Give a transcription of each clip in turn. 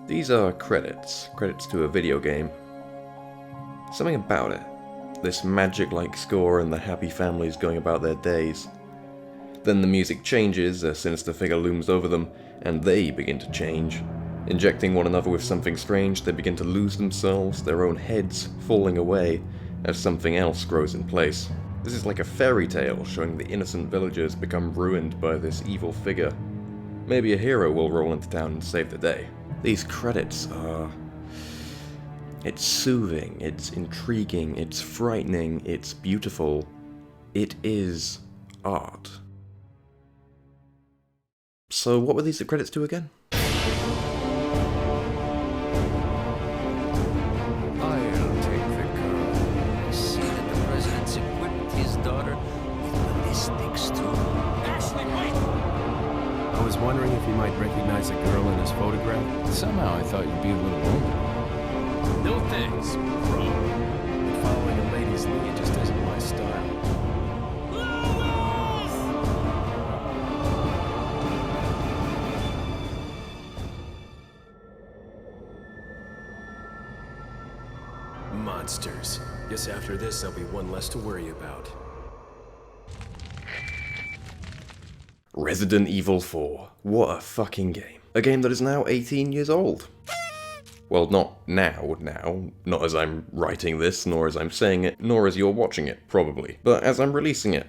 These are credits to a video game. Something about it, this magic-like score and the happy families going about their days. Then the music changes, a sinister figure looms over them, and they begin to change. Injecting one another with something strange, they begin to lose themselves, their own heads falling away, as something else grows in place. This is like a fairy tale, showing the innocent villagers become ruined by this evil figure. Maybe a hero will roll into town and save the day. These credits are... It's soothing, it's intriguing, it's frightening, it's beautiful. It is art. So what were these credits to again? I was wondering if you might recognize a girl in his photograph. Somehow I thought you'd be a little older. No thanks, bro. Following a lady's lead just isn't my style. Monsters. Guess after this there'll be one less to worry about. Resident Evil 4. What a fucking game. A game that is now 18 years old. Well, not now, not as I'm writing this, nor as I'm saying it, nor as you're watching it, probably, but as I'm releasing it.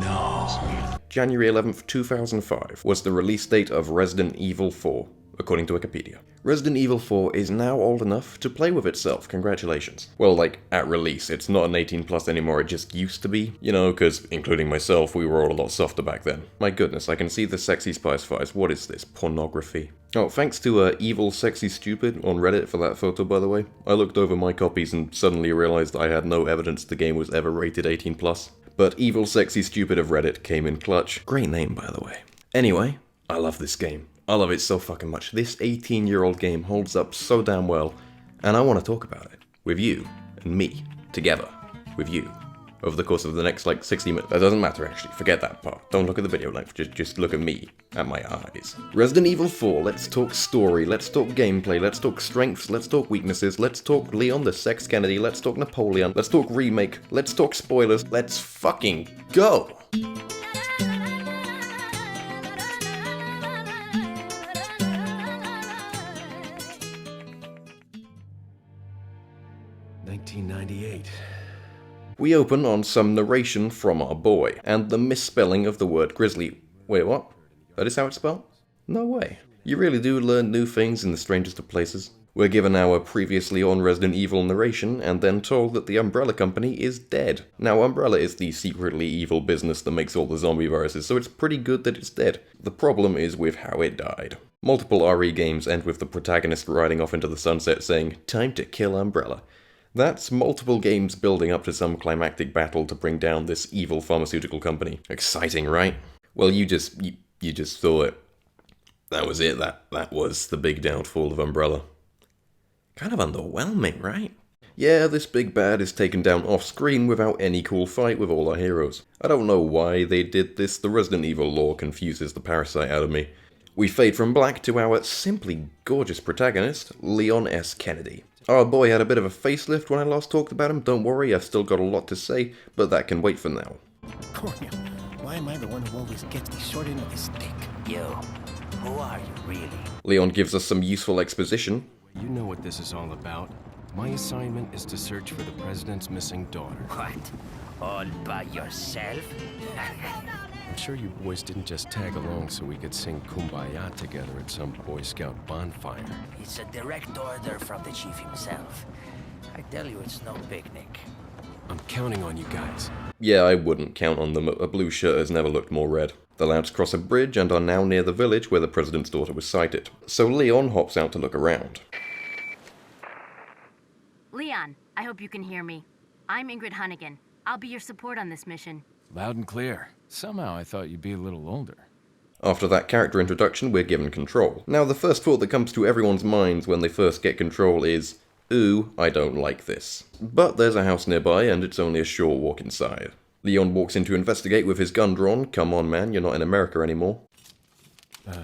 No. January 11th, 2005 was the release date of Resident Evil 4, according to Wikipedia. Resident Evil 4 is now old enough to play with itself, congratulations. Well, like, at release, it's not an 18 plus anymore, it just used to be. You know, because, including myself, we were all a lot softer back then. My goodness, I can see the sexy Spice Fires. What is this? Pornography? Oh, thanks to Evil Sexy Stupid on Reddit for that photo, by the way. I looked over my copies and suddenly realized I had no evidence the game was ever rated 18 plus. But Evil Sexy Stupid of Reddit came in clutch. Great name, by the way. Anyway, I love this game. I love it so fucking much. This 18-year-old game holds up so damn well, and I want to talk about it with you and me together with you over the course of the next, 60 minutes. That doesn't matter, actually. Forget that part. Don't look at the video length. Just look at me, at my eyes. Resident Evil 4, let's talk story, let's talk gameplay, let's talk strengths, let's talk weaknesses, let's talk Leon the Sex Kennedy, let's talk Napoleon, let's talk remake, let's talk spoilers, let's fucking go! We open on some narration from our boy, and the misspelling of the word grizzly. Wait, what? That is how it's spelled? No way. You really do learn new things in the strangest of places. We're given our previously on Resident Evil narration, and then told that the Umbrella Company is dead. Now, Umbrella is the secretly evil business that makes all the zombie viruses, so it's pretty good that it's dead. The problem is with how it died. Multiple RE games end with the protagonist riding off into the sunset saying, "Time to kill Umbrella." That's multiple games building up to some climactic battle to bring down this evil pharmaceutical company. Exciting, right? Well, you just thought that was it. That was the big downfall of Umbrella. Kind of underwhelming, right? Yeah, this big bad is taken down off-screen without any cool fight with all our heroes. I don't know why they did this. The Resident Evil lore confuses the parasite out of me. We fade from black to our simply gorgeous protagonist, Leon S. Kennedy. Our boy had a bit of a facelift when I last talked about him. Don't worry, I've still got a lot to say, but that can wait for now. Cornel, why am I the one who always gets the short end of the stick? You, who are you really? Leon gives us some useful exposition. You know what this is all about. My assignment is to search for the president's missing daughter. What? All by yourself? I'm sure you boys didn't just tag along so we could sing Kumbaya together at some Boy Scout bonfire. It's a direct order from the chief himself. I tell you, it's no picnic. I'm counting on you guys. Yeah, I wouldn't count on them. A blue shirt has never looked more red. The lads cross a bridge and are now near the village where the president's daughter was sighted. So Leon hops out to look around. Leon, I hope you can hear me. I'm Ingrid Hunnigan. I'll be your support on this mission. Loud and clear. Somehow I thought you'd be a little older. After that character introduction, we're given control. Now, the first thought that comes to everyone's minds when they first get control is, ooh, I don't like this. But there's a house nearby, and it's only a short walk inside. Leon walks in to investigate with his gun drawn. Come on, man, you're not in America anymore.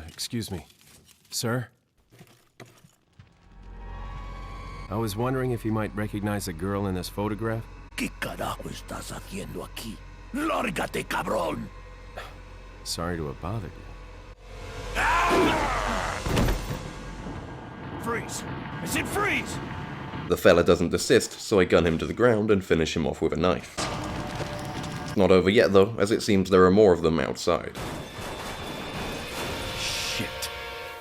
Excuse me. Sir? I was wondering if you might recognize a girl in this photograph? ¿Qué carajo estás haciendo aquí? ¡Lárgate, cabrón! Sorry to have bothered you. Freeze! I said freeze! The fella doesn't desist, so I gun him to the ground and finish him off with a knife. It's not over yet though, as it seems there are more of them outside. Shit.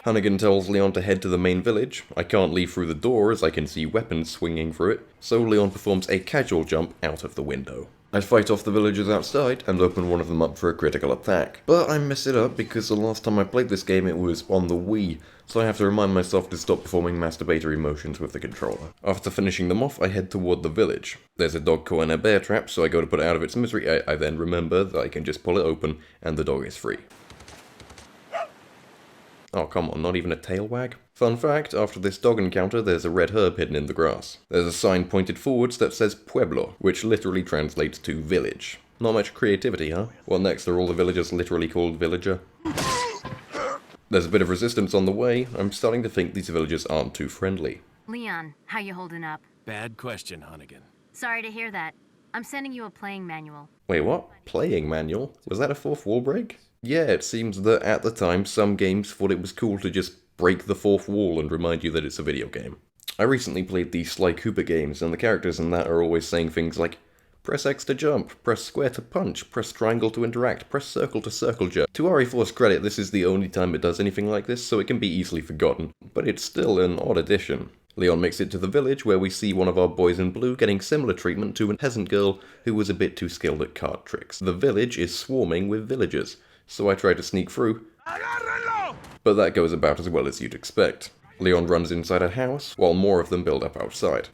Hunnigan tells Leon to head to the main village. I can't leave through the door as I can see weapons swinging through it, so Leon performs a casual jump out of the window. I fight off the villagers outside and open one of them up for a critical attack. But I mess it up because the last time I played this game it was on the Wii, so I have to remind myself to stop performing masturbatory motions with the controller. After finishing them off, I head toward the village. There's a dog caught in a bear trap, so I go to put it out of its misery. I then remember that I can just pull it open and the dog is free. Oh, come on, not even a tail wag? Fun fact, after this dog encounter, there's a red herb hidden in the grass. There's a sign pointed forwards that says Pueblo, which literally translates to village. Not much creativity, huh? What next, are all the villagers literally called villager? There's a bit of resistance on the way. I'm starting to think these villagers aren't too friendly. Leon, how you holding up? Bad question, Hunnigan. Sorry to hear that. I'm sending you a playing manual. Wait, what? Playing manual? Was that a fourth wall break? Yeah, it seems that at the time, some games thought it was cool to just break the fourth wall and remind you that it's a video game. I recently played the Sly Cooper games, and the characters in that are always saying things like, press X to jump, press square to punch, press triangle to interact, press circle to circle jerk. To RE4's credit, this is the only time it does anything like this, so it can be easily forgotten, but it's still an odd addition. Leon makes it to the village, where we see one of our boys in blue getting similar treatment to a peasant girl who was a bit too skilled at card tricks. The village is swarming with villagers, so I try to sneak through, but that goes about as well as you'd expect. Leon runs inside a house, while more of them build up outside.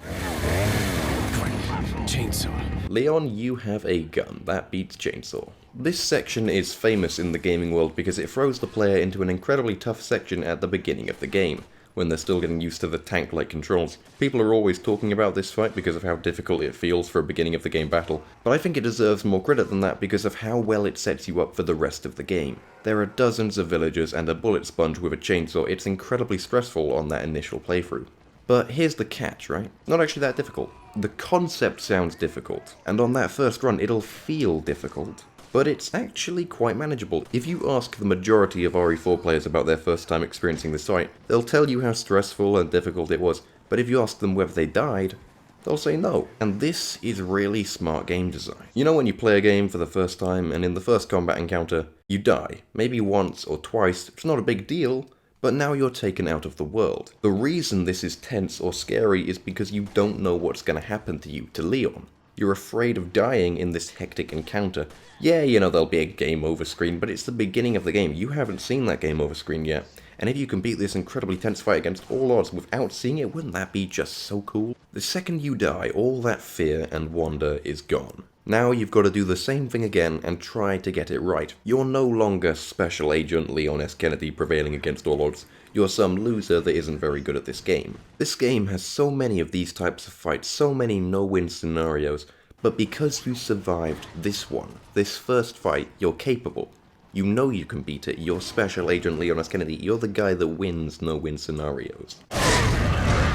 Chainsaw. Leon, you have a gun. That beats chainsaw. This section is famous in the gaming world because it throws the player into an incredibly tough section at the beginning of the game, when they're still getting used to the tank-like controls. People are always talking about this fight because of how difficult it feels for a beginning of the game battle, but I think it deserves more credit than that because of how well it sets you up for the rest of the game. There are dozens of villagers and a bullet sponge with a chainsaw. It's incredibly stressful on that initial playthrough. But here's the catch, right? Not actually that difficult. The concept sounds difficult, and on that first run it'll feel difficult, but it's actually quite manageable. If you ask the majority of RE4 players about their first time experiencing this fight, they'll tell you how stressful and difficult it was, but if you ask them whether they died, they'll say no. And this is really smart game design. You know when you play a game for the first time, and in the first combat encounter, you die, maybe once or twice, it's not a big deal, but now you're taken out of the world. The reason this is tense or scary is because you don't know what's going to happen to you, to Leon. You're afraid of dying in this hectic encounter. Yeah, you know, there'll be a game over screen, but it's the beginning of the game. You haven't seen that game over screen yet. And if you can beat this incredibly tense fight against all odds without seeing it, wouldn't that be just so cool? The second you die, all that fear and wonder is gone. Now you've got to do the same thing again and try to get it right. You're no longer Special Agent Leon S. Kennedy prevailing against all odds. You're some loser that isn't very good at this game. This game has so many of these types of fights, so many no-win scenarios, but because you survived this one, this first fight, you're capable. You know you can beat it. You're Special Agent Leon S. Kennedy. You're the guy that wins no-win scenarios.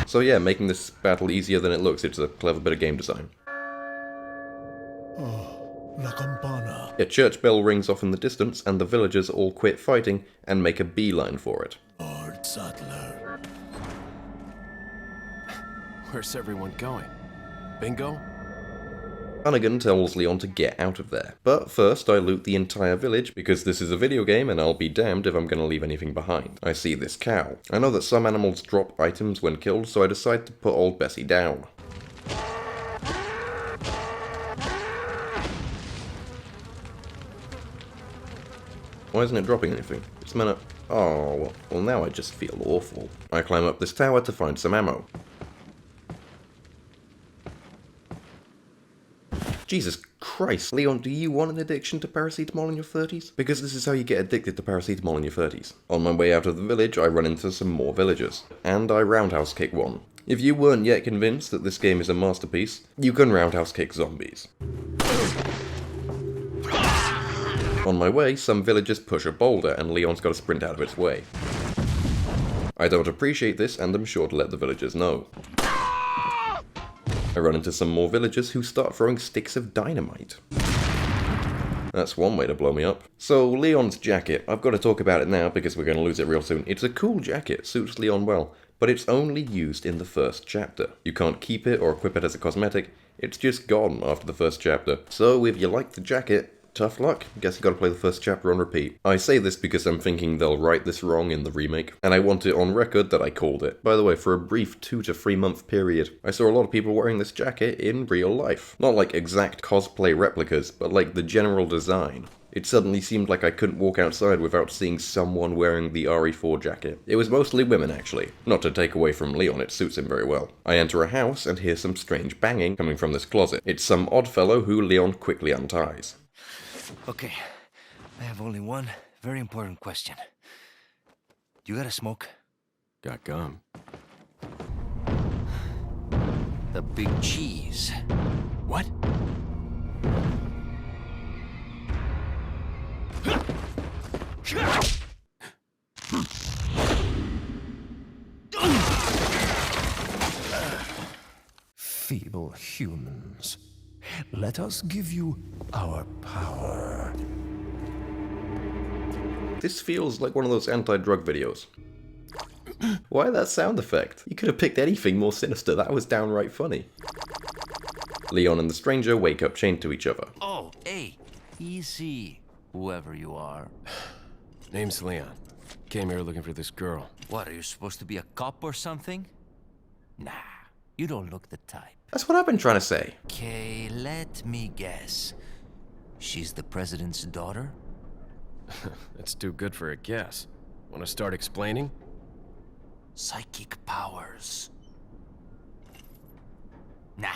So yeah, making this battle easier than it looks, it's a clever bit of game design. La campana. A church bell rings off in the distance, and the villagers all quit fighting and make a beeline for it. Osmund Sadler. Where's everyone going? Bingo? Hunnigan tells Leon to get out of there. But first I loot the entire village, because this is a video game and I'll be damned if I'm going to leave anything behind. I see this cow. I know that some animals drop items when killed, so I decide to put old Bessie down. Why isn't it dropping anything? It's meant to... Oh, well now I just feel awful. I climb up this tower to find some ammo. Jesus Christ, Leon, do you want an addiction to paracetamol in your 30s? Because this is how you get addicted to paracetamol in your 30s. On my way out of the village, I run into some more villagers, and I roundhouse kick one. If you weren't yet convinced that this game is a masterpiece, you can roundhouse kick zombies. On my way, some villagers push a boulder, and Leon's got to sprint out of its way. I don't appreciate this and am sure to let the villagers know. I run into some more villagers who start throwing sticks of dynamite. That's one way to blow me up. So, Leon's jacket. I've got to talk about it now because we're going to lose it real soon. It's a cool jacket, suits Leon well, but it's only used in the first chapter. You can't keep it or equip it as a cosmetic. It's just gone after the first chapter. So, if you like the jacket, tough luck. Guess you gotta play the first chapter on repeat. I say this because I'm thinking they'll write this wrong in the remake, and I want it on record that I called it. By the way, for a brief 2 to 3 month period, I saw a lot of people wearing this jacket in real life. Not like exact cosplay replicas, but like the general design. It suddenly seemed like I couldn't walk outside without seeing someone wearing the RE4 jacket. It was mostly women, actually. Not to take away from Leon, it suits him very well. I enter a house and hear some strange banging coming from this closet. It's some odd fellow who Leon quickly unties. Okay, I have only one very important question. You got a smoke? Got gum. The big cheese. What? Feeble humans, let us give you our power. This feels like one of those anti-drug videos. Why that sound effect? You could have picked anything more sinister, that was downright funny. Leon and the stranger wake up chained to each other. Oh, hey, easy, whoever you are. Name's Leon. Came here looking for this girl. What, are you supposed to be a cop or something? Nah, you don't look the type. That's what I've been trying to say. Okay, let me guess. She's the president's daughter? That's too good for a guess. Want to start explaining? Psychic powers. Nah,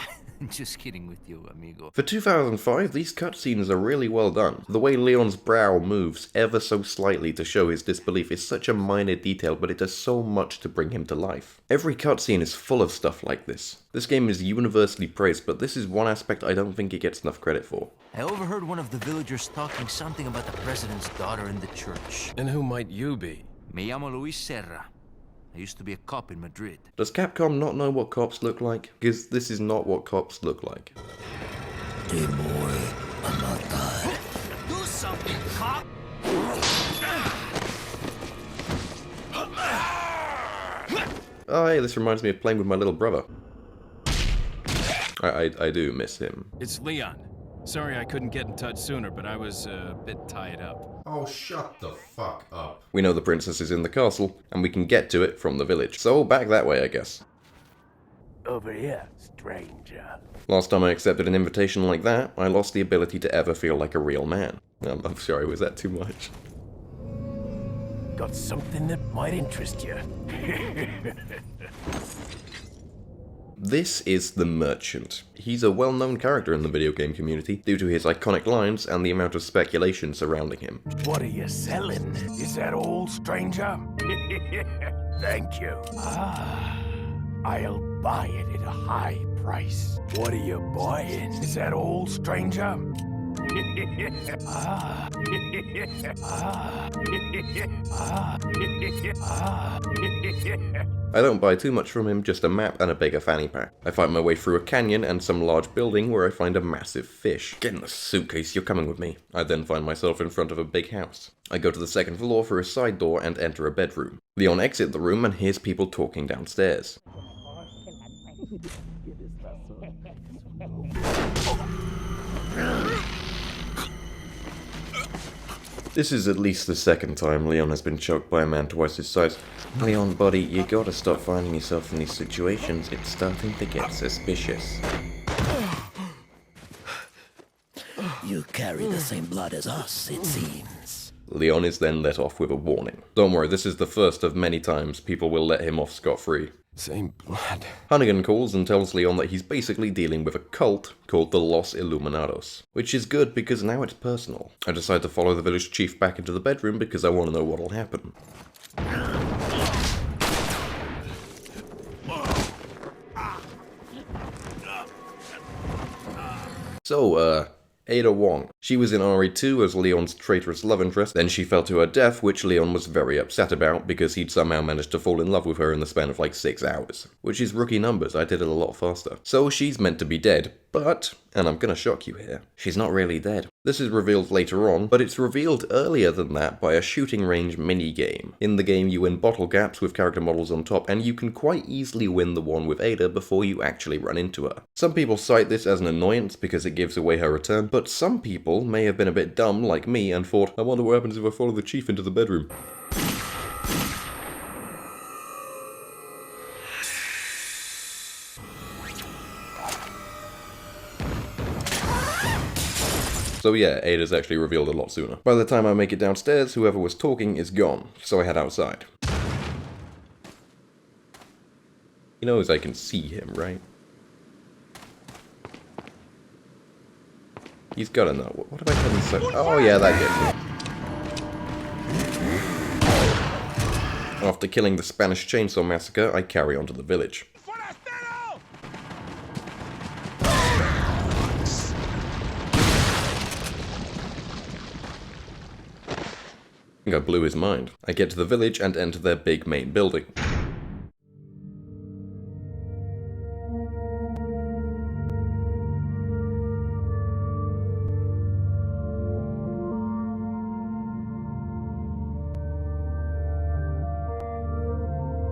just kidding with you, amigo. For 2005, these cutscenes are really well done. The way Leon's brow moves ever so slightly to show his disbelief is such a minor detail, but it does so much to bring him to life. Every cutscene is full of stuff like this. This game is universally praised, but this is one aspect I don't think it gets enough credit for. I overheard one of the villagers talking something about the president's daughter in the church. And who might you be? Me llamo Luis Serra. I used to be a cop in Madrid. Does Capcom not know what cops look like? Because this is not what cops look like. Do something, cop! Oh hey, this reminds me of playing with my little brother. I do miss him. It's Leon. Sorry I couldn't get in touch sooner, but I was a bit tied up. Oh, shut the fuck up. We know the princess is in the castle, and we can get to it from the village. So back that way, I guess. Over here, stranger. Last time I accepted an invitation like that, I lost the ability to ever feel like a real man. I'm sorry, was that too much? Got something that might interest you. This is the Merchant. He's a well-known character in the video game community due to his iconic lines and the amount of speculation surrounding him. What are you selling? Is that all, stranger? Thank you. Ah, I'll buy it at a high price. What are you buying? Is that all, stranger? Ah. I don't buy too much from him, just a map and a bigger fanny pack. I fight my way through a canyon and some large building where I find a massive fish. Get in the suitcase, you're coming with me. I then find myself in front of a big house. I go to the second floor through a side door and enter a bedroom. Leon exits the room and hears people talking downstairs. This is at least the second time Leon has been choked by a man twice his size. Leon, buddy, you gotta stop finding yourself in these situations. It's starting to get suspicious. You carry the same blood as us, it seems. Leon is then let off with a warning. Don't worry, this is the first of many times people will let him off scot-free. Same blood. Hunnigan calls and tells Leon that he's basically dealing with a cult called the Los Illuminados, which is good because now it's personal. I decide to follow the village chief back into the bedroom because I want to know what'll happen. So, Ada Wong. She was in RE2 as Leon's traitorous love interest, then she fell to her death, which Leon was very upset about because he'd somehow managed to fall in love with her in the span of like 6 hours. Which is rookie numbers, I did it a lot faster. So she's meant to be dead, but, and I'm gonna shock you here, she's not really dead. This is revealed later on, but it's revealed earlier than that by a shooting range mini-game. In the game you win bottle caps with character models on top, and you can quite easily win the one with Ada before you actually run into her. Some people cite this as an annoyance because it gives away her return, but some people may have been a bit dumb like me and thought, I wonder what happens if I follow the chief into the bedroom. So yeah, Ada's actually revealed a lot sooner. By the time I make it downstairs, whoever was talking is gone, so I head outside. He knows I can see him, right? He's gotta know. What have I done so? Oh yeah, that gets me. After killing the Spanish Chainsaw Massacre, I carry on to the village. I think I blew his mind. I get to the village and enter their big main building.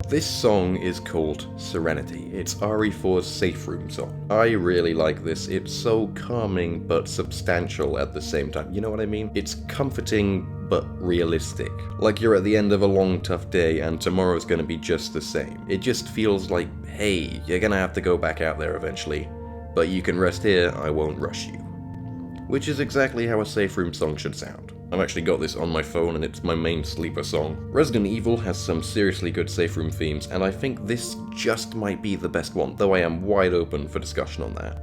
This song is called Serenity. It's RE4's safe room song. I really like this. It's so calming but substantial at the same time. You know what I mean? It's comforting but realistic. Like you're at the end of a long tough day and tomorrow's gonna be just the same. It just feels like, hey, you're gonna have to go back out there eventually, but you can rest here, I won't rush you. Which is exactly how a safe room song should sound. I've actually got this on my phone and it's my main sleeper song. Resident Evil has some seriously good safe room themes, and I think this just might be the best one, though I am wide open for discussion on that.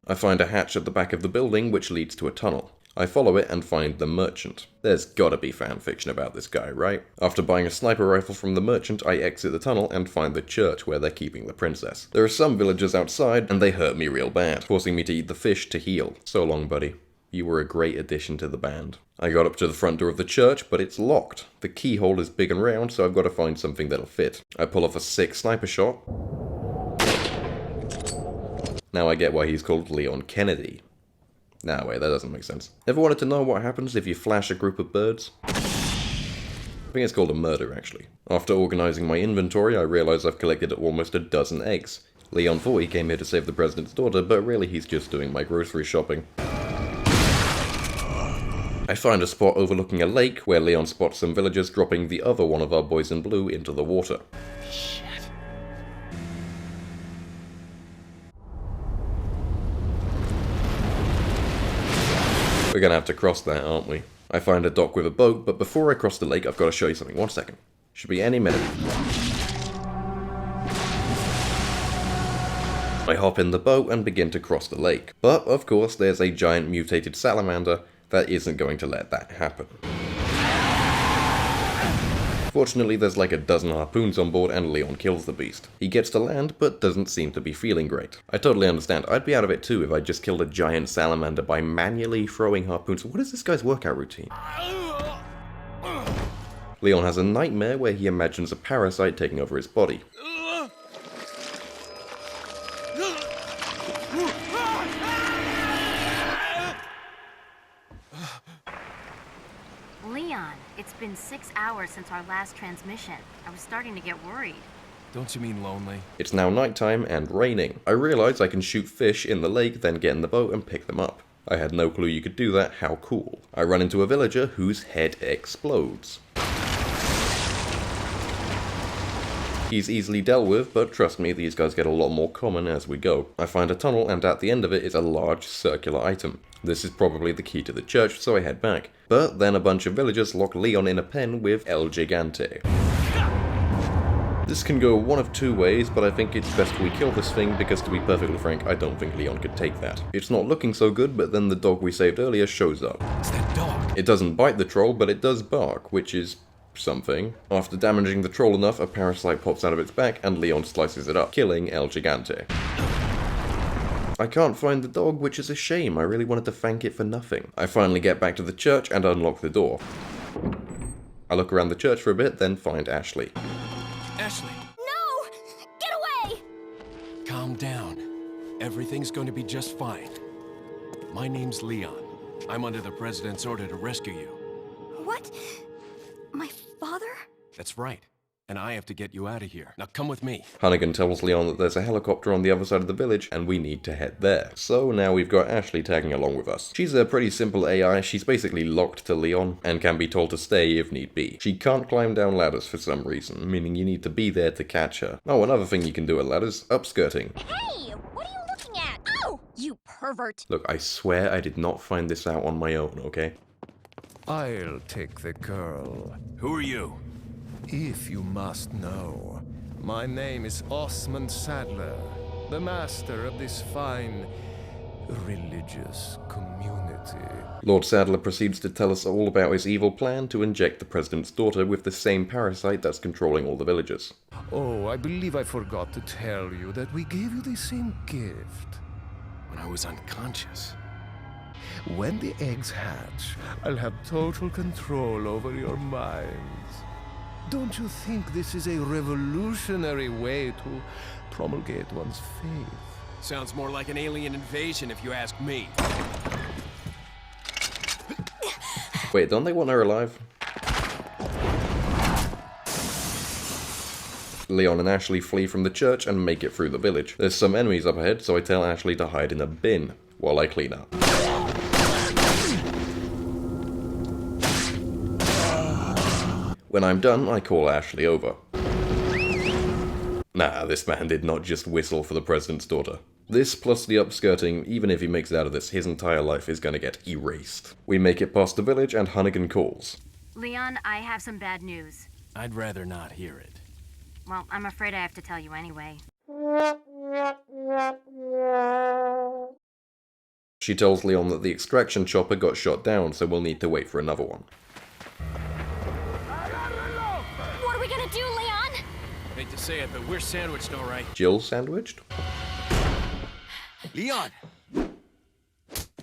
I find a hatch at the back of the building which leads to a tunnel. I follow it and find the merchant. There's gotta be fanfiction about this guy, right? After buying a sniper rifle from the merchant, I exit the tunnel and find the church where they're keeping the princess. There are some villagers outside, and they hurt me real bad, forcing me to eat the fish to heal. So long, buddy. You were a great addition to the band. I got up to the front door of the church, but it's locked. The keyhole is big and round, so I've got to find something that'll fit. I pull off a sick sniper shot. Now I get why he's called Leon Kennedy. Nah, wait, that doesn't make sense. Ever wanted to know what happens if you flash a group of birds? I think it's called a murder, actually. After organizing my inventory, I realize I've collected almost a dozen eggs. Leon thought he came here to save the president's daughter, but really he's just doing my grocery shopping. I find a spot overlooking a lake, where Leon spots some villagers dropping the other one of our boys in blue into the water. We're gonna have to cross that, aren't we? I find a dock with a boat, but before I cross the lake, I've got to show you something. 1 second. Should be any minute. I hop in the boat and begin to cross the lake. But, of course, there's a giant mutated salamander that isn't going to let that happen. Fortunately, there's like a dozen harpoons on board and Leon kills the beast. He gets to land, but doesn't seem to be feeling great. I totally understand. I'd be out of it too if I just killed a giant salamander by manually throwing harpoons. What is this guy's workout routine? Leon has a nightmare where he imagines a parasite taking over his body. Leon, it's been 6 hours since our last transmission. I was starting to get worried. Don't you mean lonely? It's now nighttime and raining. I realize I can shoot fish in the lake, then get in the boat and pick them up. I had no clue you could do that. How cool. I run into a villager whose head explodes. He's easily dealt with, but trust me, these guys get a lot more common as we go. I find a tunnel, and at the end of it is a large circular item. This is probably the key to the church, so I head back. But then a bunch of villagers lock Leon in a pen with El Gigante. This can go one of two ways, but I think it's best we kill this thing, because to be perfectly frank, I don't think Leon could take that. It's not looking so good, but then the dog we saved earlier shows up. It's that dog. It doesn't bite the troll, but it does bark, which is something. After damaging the troll enough, a parasite pops out of its back and Leon slices it up, killing El Gigante. I can't find the dog, which is a shame. I really wanted to thank it for nothing. I finally get back to the church and unlock the door. I look around the church for a bit, then find Ashley. Ashley, No! Get away! calm down. Everything's going to be just fine. My name's Leon. I'm under the President's order to rescue you. What? My father? That's right. And I have to get you out of here. Now come with me. Hunnigan tells Leon that there's a helicopter on the other side of the village, and we need to head there. So now we've got Ashley tagging along with us. She's a pretty simple AI, she's basically locked to Leon, and can be told to stay if need be. She can't climb down ladders for some reason, meaning you need to be there to catch her. Oh, another thing you can do at ladders, upskirting. Hey! What are you looking at? Ow! You pervert! Look, I swear I did not find this out on my own, okay? I'll take the girl, Who are you? if you must know. My name is Osmund Sadler, the master of this fine religious community. Lord Sadler proceeds to tell us all about his evil plan to inject the president's daughter with the same parasite that's controlling all the villagers. Oh, I believe I forgot to tell you that we gave you the same gift. When I was unconscious. When the eggs hatch, I'll have total control over your minds. Don't you think this is a revolutionary way to promulgate one's faith? Sounds more like an alien invasion if you ask me. Wait, don't they want her alive? Leon and Ashley flee from the church and make it through the village. There's some enemies up ahead, so I tell Ashley to hide in a bin while I clean up. When I'm done, I call Ashley over. Nah, this man did not just whistle for the president's daughter. This plus the upskirting, even if he makes it out of this, his entire life is gonna get erased. We make it past the village and Hunnigan calls. Leon, I have some bad news. I'd rather not hear it. Well, I'm afraid I have to tell you anyway. She tells Leon that the extraction chopper got shot down, so we'll need to wait for another one. What are we gonna do, Leon? Hate to say it, but we're sandwiched all right. Jill sandwiched? Leon!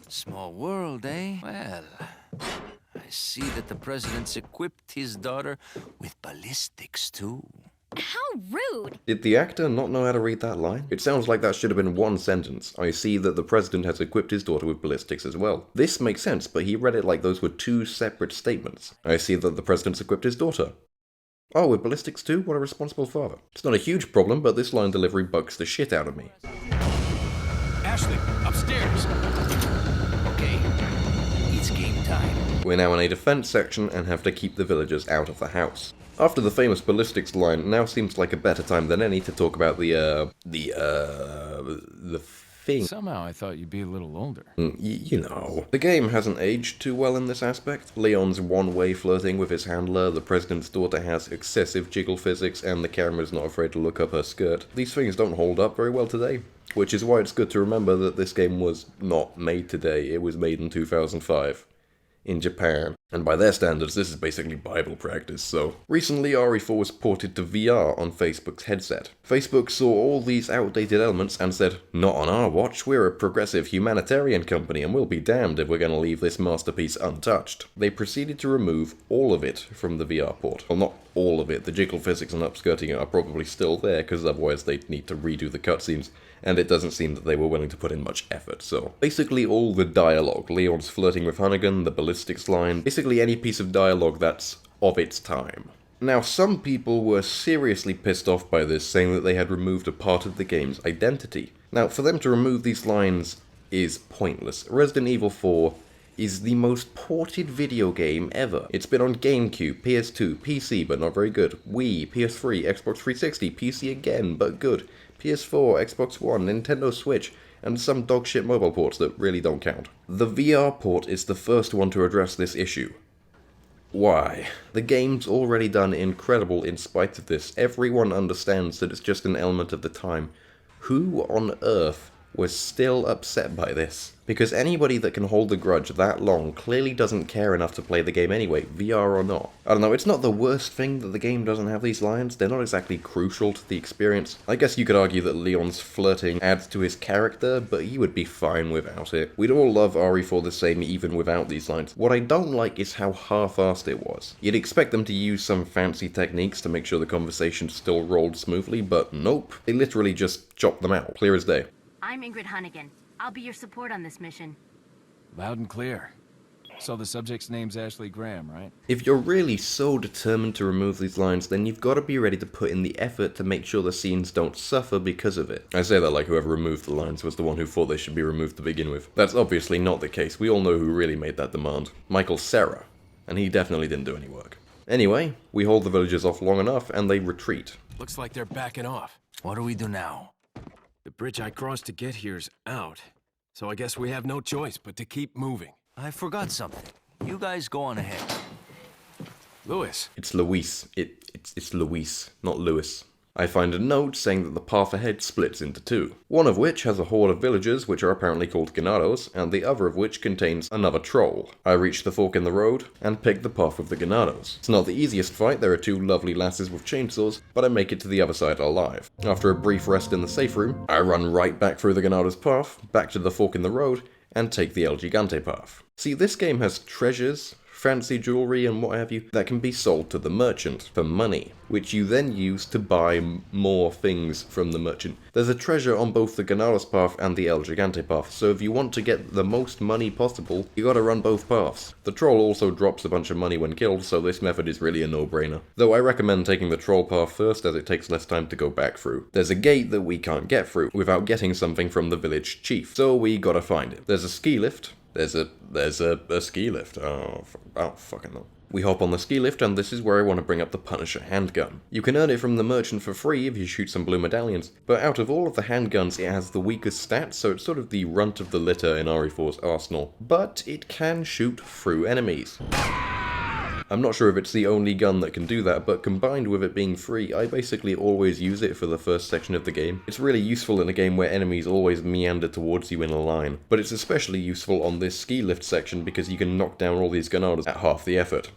Small world, eh? Well, I see that the president's equipped his daughter with ballistics, too. How rude! Did the actor not know how to read that line? It sounds like that should have been one sentence. I see that the president has equipped his daughter with ballistics as well. This makes sense, but he read it like those were two separate statements. I see that the president's equipped his daughter. Oh, with ballistics too? What a responsible father. It's not a huge problem, but this line delivery bugs the shit out of me. Ashley, upstairs. Okay, it's game time. We're now in a defense section and have to keep the villagers out of the house. After the famous ballistics line, now seems like a better time than any to talk about the thing. Somehow I thought you'd be a little older. You know. The game hasn't aged too well in this aspect. Leon's one-way flirting with his handler, the president's daughter has excessive jiggle physics, and the camera's not afraid to look up her skirt. These things don't hold up very well today, which is why it's good to remember that this game was not made today. It was made in 2005. In Japan. And by their standards, this is basically Bible practice, so. Recently, RE4 was ported to VR on Facebook's headset. Facebook saw all these outdated elements and said, not on our watch, we're a progressive humanitarian company and we'll be damned if we're gonna leave this masterpiece untouched. They proceeded to remove all of it from the VR port. Well, not all of it, the jiggle physics and upskirting are probably still there, because otherwise they'd need to redo the cutscenes. And it doesn't seem that they were willing to put in much effort, so. Basically all the dialogue, Leon's flirting with Hunnigan, the ballistics line, basically any piece of dialogue that's of its time. Now, some people were seriously pissed off by this, saying that they had removed a part of the game's identity. Now, for them to remove these lines is pointless. Resident Evil 4 is the most ported video game ever. It's been on GameCube, PS2, PC, but not very good, Wii, PS3, Xbox 360, PC again, but good, PS4, Xbox One, Nintendo Switch, and some dogshit mobile ports that really don't count. The VR port is the first one to address this issue. Why? The game's already done incredible in spite of this. Everyone understands that it's just an element of the time. Who on earth was still upset by this. Because anybody that can hold a grudge that long clearly doesn't care enough to play the game anyway, VR or not. I don't know, it's not the worst thing that the game doesn't have these lines, they're not exactly crucial to the experience. I guess you could argue that Leon's flirting adds to his character, but he would be fine without it. We'd all love RE4 the same even without these lines. What I don't like is how half-assed it was. You'd expect them to use some fancy techniques to make sure the conversation still rolled smoothly, but nope. They literally just chopped them out, clear as day. I'm Ingrid Hunnigan. I'll be your support on this mission. Loud and clear. So the subject's name's Ashley Graham, right? If you're really so determined to remove these lines, then you've got to be ready to put in the effort to make sure the scenes don't suffer because of it. I say that like whoever removed the lines was the one who thought they should be removed to begin with. That's obviously not the case. We all know who really made that demand. Michael Cera. And he definitely didn't do any work. Anyway, we hold the villagers off long enough and they retreat. Looks like they're backing off. What do we do now? The bridge I crossed to get here's out. So I guess we have no choice but to keep moving. I forgot something. You guys go on ahead. Louis. It's Luis. It's Luis, not Lewis. I find a note saying that the path ahead splits into two, one of which has a horde of villagers which are apparently called Garrados, and the other of which contains another troll. I reach the fork in the road, and pick the path with the Garrados. It's not the easiest fight, there are two lovely lasses with chainsaws, but I make it to the other side alive. After a brief rest in the safe room, I run right back through the Garrados path, back to the fork in the road, and take the El Gigante path. See, this game has treasures, fancy jewelry and what have you, that can be sold to the merchant for money, which you then use to buy more things from the merchant. There's a treasure on both the Garrados path and the El Gigante path, so if you want to get the most money possible, you gotta run both paths. The troll also drops a bunch of money when killed, so this method is really a no-brainer. Though I recommend taking the troll path first, as it takes less time to go back through. There's a gate that we can't get through without getting something from the village chief, so we gotta find it. There's a ski lift. There's a ski lift. Oh, fucking no. We hop on the ski lift, and this is where I want to bring up the Punisher handgun. You can earn it from the merchant for free if you shoot some blue medallions, but out of all of the handguns it has the weakest stats, so it's sort of the runt of the litter in RE4's arsenal. But it can shoot through enemies. I'm not sure if it's the only gun that can do that, but combined with it being free, I basically always use it for the first section of the game. It's really useful in a game where enemies always meander towards you in a line, but it's especially useful on this ski lift section because you can knock down all these Garrados at half the effort.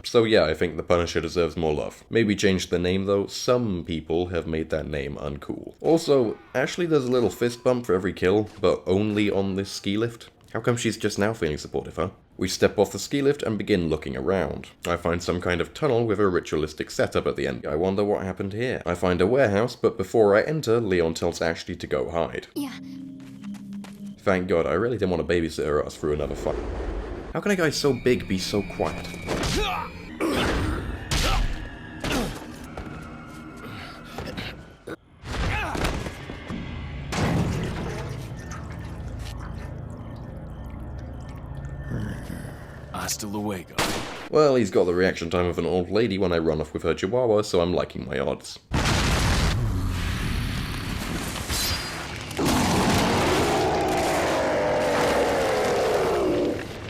So yeah, I think the Punisher deserves more love. Maybe change the name though, some people have made that name uncool. Also, Ashley does a little fist bump for every kill, but only on this ski lift. How come she's just now feeling supportive, huh? We step off the ski lift and begin looking around. I find some kind of tunnel with a ritualistic setup at the end. I wonder what happened here. I find a warehouse, but before I enter, Leon tells Ashley to go hide. Yeah. Thank God, I really didn't want to babysit her ass through another fight. How can a guy so big be so quiet? Hasta luego. Well, he's got the reaction time of an old lady when I run off with her chihuahua, so I'm liking my odds.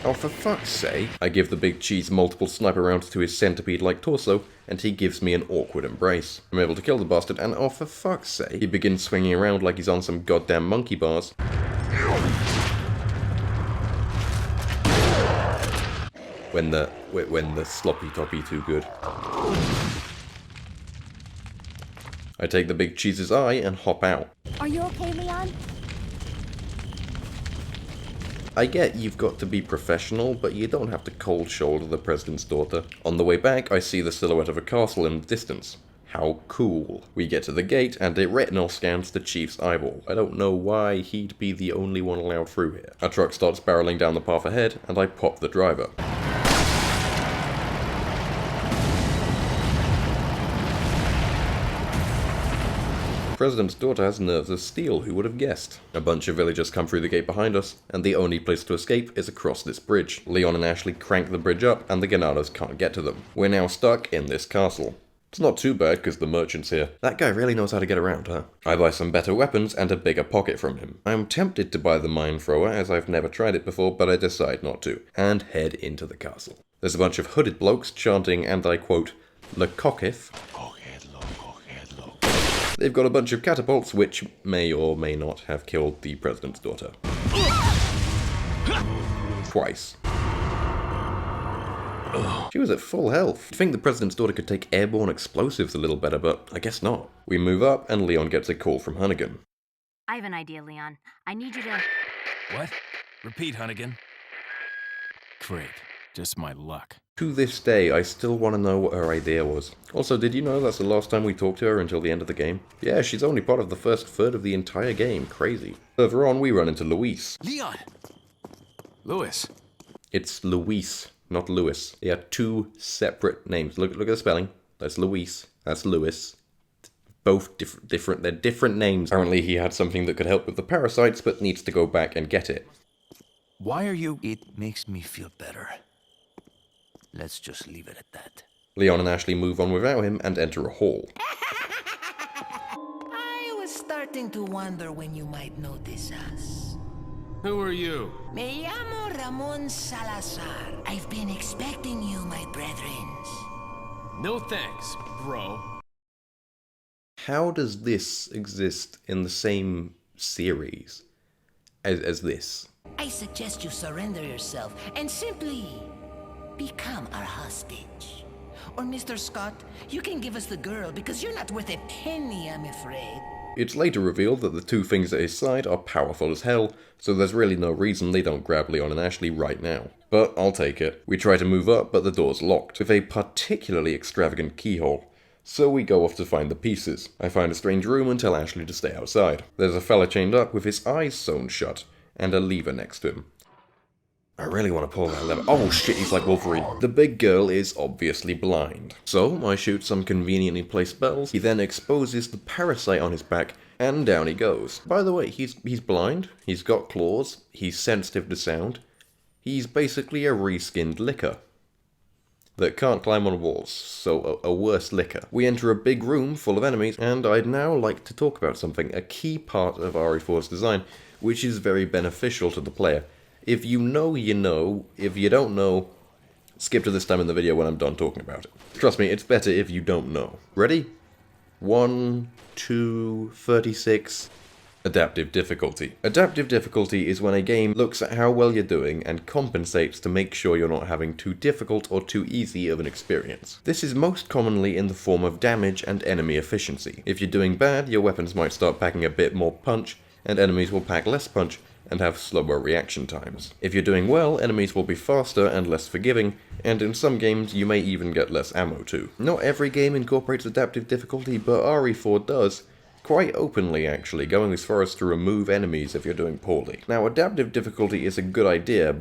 Oh, for fuck's sake. I give the big cheese multiple sniper rounds to his centipede-like torso, and he gives me an awkward embrace. I'm able to kill the bastard, and oh, for fuck's sake, he begins swinging around like he's on some goddamn monkey bars. When the sloppy toppy too good. I take the big cheese's eye and hop out. Are you okay, Leon? I get you've got to be professional, but you don't have to cold shoulder the president's daughter. On the way back, I see the silhouette of a castle in the distance. How cool. We get to the gate, and it retinal scans the chief's eyeball. I don't know why he'd be the only one allowed through here. A truck starts barreling down the path ahead, and I pop the driver. President's daughter has nerves of steel, who would have guessed? A bunch of villagers come through the gate behind us, and the only place to escape is across this bridge. Leon and Ashley crank the bridge up, and the Garrados can't get to them. We're now stuck in this castle. It's not too bad, because the merchant's here. That guy really knows how to get around, huh? I buy some better weapons and a bigger pocket from him. I'm tempted to buy the mine thrower, as I've never tried it before, but I decide not to, and head into the castle. There's a bunch of hooded blokes chanting, and I quote, "Le cockif." They've got a bunch of catapults, which may or may not have killed the president's daughter. Twice. She was at full health. You'd think the president's daughter could take airborne explosives a little better, but I guess not. We move up, and Leon gets a call from Hunnigan. I have an idea, Leon. I need you to... What? Repeat, Hunnigan. Great. Just my luck. To this day, I still want to know what her idea was. Also, did you know that's the last time we talked to her until the end of the game? Yeah, she's only part of the first third of the entire game. Crazy. Further on, we run into Luis. Leon! Louis. It's Luis, not Louis. They are two separate names. Look at the spelling. That's Luis. That's Louis. Both different. They're different names. Apparently, he had something that could help with the parasites, but needs to go back and get it. Why are you... It makes me feel better. Let's just leave it at that. Leon and Ashley move on without him and enter a hall. I was starting to wonder when you might notice us. Who are you? Me llamo Ramon Salazar. I've been expecting you, my brethrens. No thanks, bro. How does this exist in the same series as this? I suggest you surrender yourself and simply become our hostage. Or Mr. Scott, you can give us the girl because you're not worth a penny, I'm afraid. It's later revealed that the two things at his side are powerful as hell, so there's really no reason they don't grab Leon and Ashley right now. But I'll take it. We try to move up, but the door's locked, with a particularly extravagant keyhole. So we go off to find the pieces. I find a strange room and tell Ashley to stay outside. There's a fella chained up with his eyes sewn shut, and a lever next to him. I really want to pull that lever. Oh shit, he's like Wolverine. The big girl is obviously blind. So I shoot some conveniently placed bells. He then exposes the parasite on his back, and down he goes. By the way, he's blind, he's got claws, he's sensitive to sound. He's basically a reskinned licker that can't climb on walls, so a worse licker. We enter a big room full of enemies, and I'd now like to talk about something, a key part of RE4's design, which is very beneficial to the player. If you know, you know. If you don't know, skip to this time in the video when I'm done talking about it. Trust me, it's better if you don't know. Ready? 1, 2, 36. Adaptive difficulty. Adaptive difficulty is when a game looks at how well you're doing and compensates to make sure you're not having too difficult or too easy of an experience. This is most commonly in the form of damage and enemy efficiency. If you're doing bad, your weapons might start packing a bit more punch, and enemies will pack less punch and have slower reaction times. If you're doing well, enemies will be faster and less forgiving, and in some games you may even get less ammo too. Not every game incorporates adaptive difficulty, but RE4 does, quite openly actually, going as far as to remove enemies if you're doing poorly. Now, adaptive difficulty is a good idea,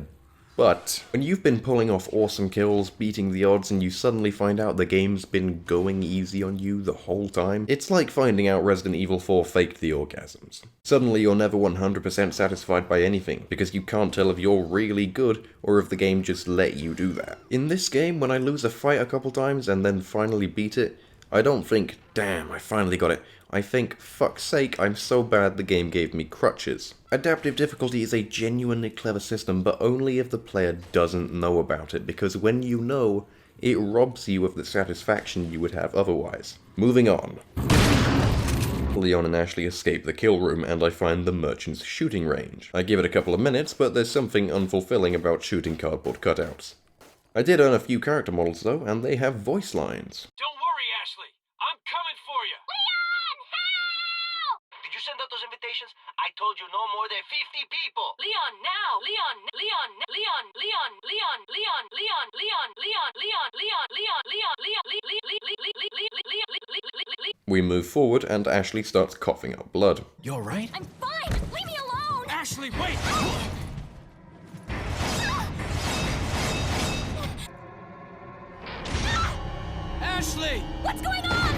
but when you've been pulling off awesome kills, beating the odds, and you suddenly find out the game's been going easy on you the whole time, it's like finding out Resident Evil 4 faked the orgasms. Suddenly you're never 100% satisfied by anything, because you can't tell if you're really good, or if the game just let you do that. In this game, when I lose a fight a couple times and then finally beat it, I don't think, damn, I finally got it. I think, fuck's sake, I'm so bad the game gave me crutches. Adaptive difficulty is a genuinely clever system, but only if the player doesn't know about it, because when you know, it robs you of the satisfaction you would have otherwise. Moving on. Leon and Ashley escape the kill room, and I find the merchant's shooting range. I give it a couple of minutes, but there's something unfulfilling about shooting cardboard cutouts. I did earn a few character models though, and they have voice lines. Don't worry, Ashley. I'm coming for you. Leon, help! Did you send out those invitations? I told you no more than 50 people. Leon, now! Leon, Leon, Leon, Leon, Leon, Leon, Leon, Leon, Leon, Leon, Leon, Leon, Leon, We move forward, and Ashley starts coughing up blood. You alright? I'm fine! Leave me alone! Ashley, wait! Ashley! What's going on?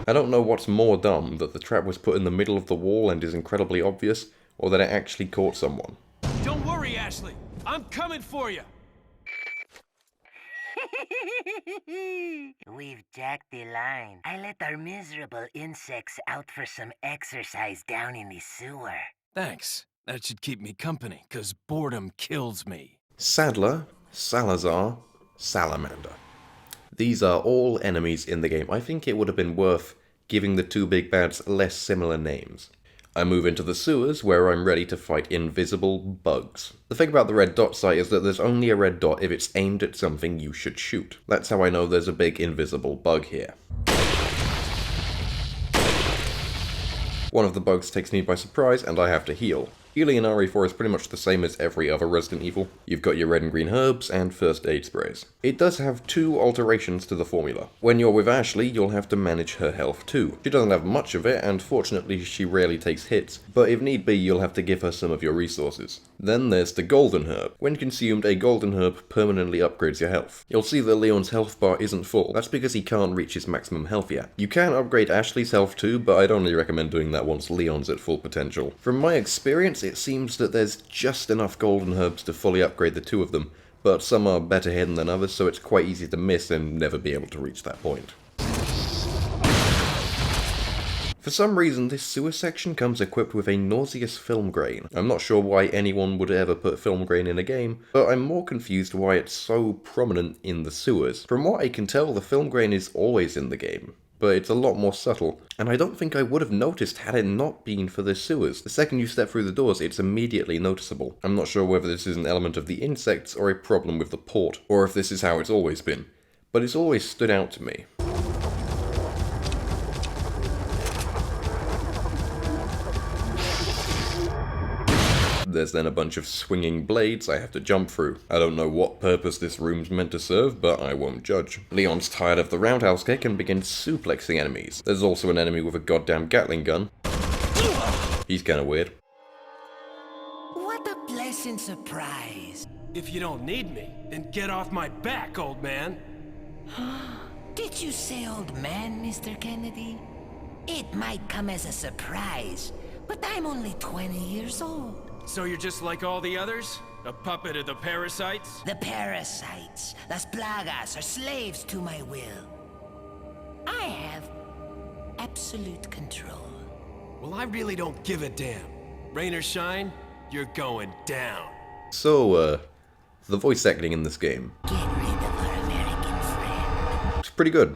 I don't know what's more dumb, that the trap was put in the middle of the wall and is incredibly obvious, or that it actually caught someone. Don't worry, Ashley. I'm coming for you. We've jacked the line. I let our miserable insects out for some exercise down in the sewer. Thanks. That should keep me company, 'cause boredom kills me. Sadler, Salazar, Salamander. These are all enemies in the game. I think it would have been worth giving the two big bads less similar names. I move into the sewers, where I'm ready to fight invisible bugs. The thing about the red dot sight is that there's only a red dot if it's aimed at something you should shoot. That's how I know there's a big invisible bug here. One of the bugs takes me by surprise, and I have to heal. Healing in RE4 is pretty much the same as every other Resident Evil. You've got your red and green herbs and first aid sprays. It does have two alterations to the formula. When you're with Ashley, you'll have to manage her health too. She doesn't have much of it, and fortunately she rarely takes hits, but if need be, you'll have to give her some of your resources. Then there's the golden herb. When consumed, a golden herb permanently upgrades your health. You'll see that Leon's health bar isn't full. That's because he can't reach his maximum health yet. You can upgrade Ashley's health too, but I'd only recommend doing that once Leon's at full potential. From my experience, it seems that there's just enough golden herbs to fully upgrade the two of them, but some are better hidden than others, so it's quite easy to miss and never be able to reach that point. For some reason, this sewer section comes equipped with a nauseous film grain. I'm not sure why anyone would ever put film grain in a game, but I'm more confused why it's so prominent in the sewers. From what I can tell, the film grain is always in the game, but it's a lot more subtle, and I don't think I would have noticed had it not been for the sewers. The second you step through the doors, it's immediately noticeable. I'm not sure whether this is an element of the insects or a problem with the port, or if this is how it's always been, but it's always stood out to me. There's then a bunch of swinging blades I have to jump through. I don't know what purpose this room's meant to serve, but I won't judge. Leon's tired of the roundhouse kick and begins suplexing enemies. There's also an enemy with a goddamn Gatling gun. He's kinda weird. What a pleasant surprise. If you don't need me, then get off my back, old man. Did you say old man, Mr. Kennedy? It might come as a surprise, but I'm only 20 years old. So you're just like all the others? A puppet of the parasites? The parasites, las plagas, are slaves to my will. I have absolute control. Well, I really don't give a damn. Rain or shine, you're going down. So, the voice acting in this game. Get rid of our American friend. It's pretty good.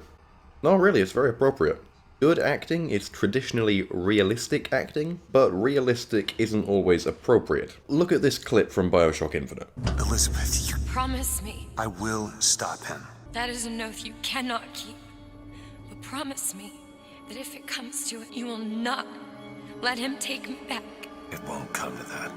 No, really, it's very appropriate. Good acting is traditionally realistic acting, but realistic isn't always appropriate. Look at this clip from BioShock Infinite. Elizabeth, you... Promise me. I will stop him. That is an oath you cannot keep. But promise me that if it comes to it, you will not let him take me back. It won't come to that.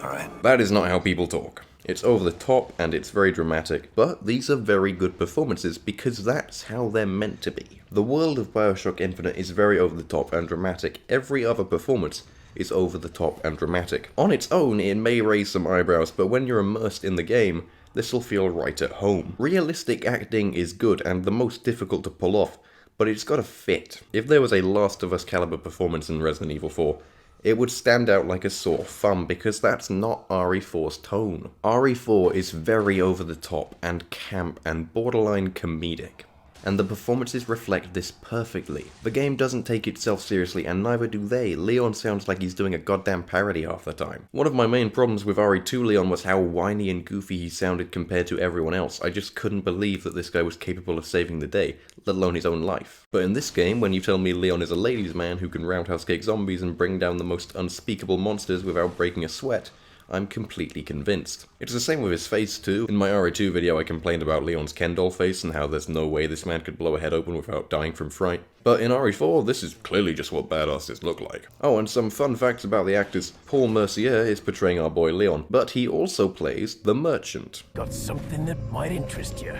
Alright? That is not how people talk. It's over the top and it's very dramatic, but these are very good performances because that's how they're meant to be. The world of BioShock Infinite is very over the top and dramatic. Every other performance is over the top and dramatic. On its own, it may raise some eyebrows, but when you're immersed in the game, this'll feel right at home. Realistic acting is good and the most difficult to pull off, but it's gotta fit. If there was a Last of Us caliber performance in Resident Evil 4, it would stand out like a sore thumb because that's not RE4's tone. RE4 is very over the top and camp and borderline comedic, and the performances reflect this perfectly. The game doesn't take itself seriously and neither do they. Leon sounds like he's doing a goddamn parody half the time. One of my main problems with RE2 Leon was how whiny and goofy he sounded compared to everyone else. I just couldn't believe that this guy was capable of saving the day, let alone his own life. But in this game, when you tell me Leon is a ladies' man who can roundhouse kick zombies and bring down the most unspeakable monsters without breaking a sweat, I'm completely convinced. It's the same with his face too. In my RE2 video I complained about Leon's Ken doll face and how there's no way this man could blow a head open without dying from fright. But in RE4, this is clearly just what badasses look like. Oh, and some fun facts about the actors. Paul Mercier is portraying our boy Leon, but he also plays the Merchant. Got something that might interest you.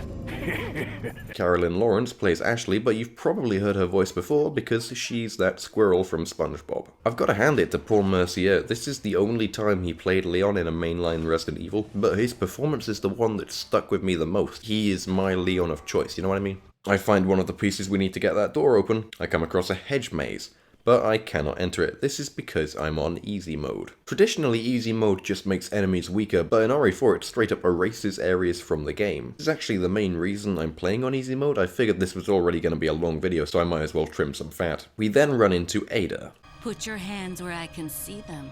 Carolyn Lawrence plays Ashley, but you've probably heard her voice before because she's that squirrel from SpongeBob. I've got to hand it to Paul Mercier. This is the only time he played Leon in a mainline Resident Evil, but his performance is the one that stuck with me the most. He is my Leon of choice, you know what I mean? I find one of the pieces we need to get that door open. I come across a hedge maze, but I cannot enter it. This is because I'm on easy mode. Traditionally, easy mode just makes enemies weaker, but in RE4 it straight up erases areas from the game. This is actually the main reason I'm playing on easy mode. I figured this was already going to be a long video, so I might as well trim some fat. We then run into Ada. Put your hands where I can see them.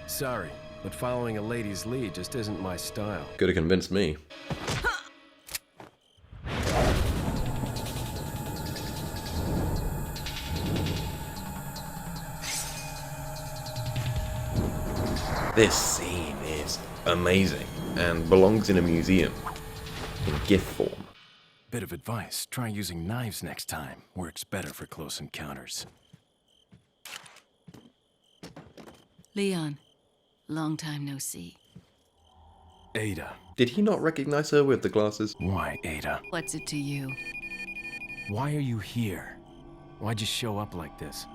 Sorry, but following a lady's lead just isn't my style. Could have convinced me. This scene is amazing and belongs in a museum in GIF form. Bit of advice, try using knives next time. Works better for close encounters. Leon, long time no see. Ada. Did he not recognize her with the glasses? Why, Ada? What's it to you? Why are you here? Why'd you show up like this?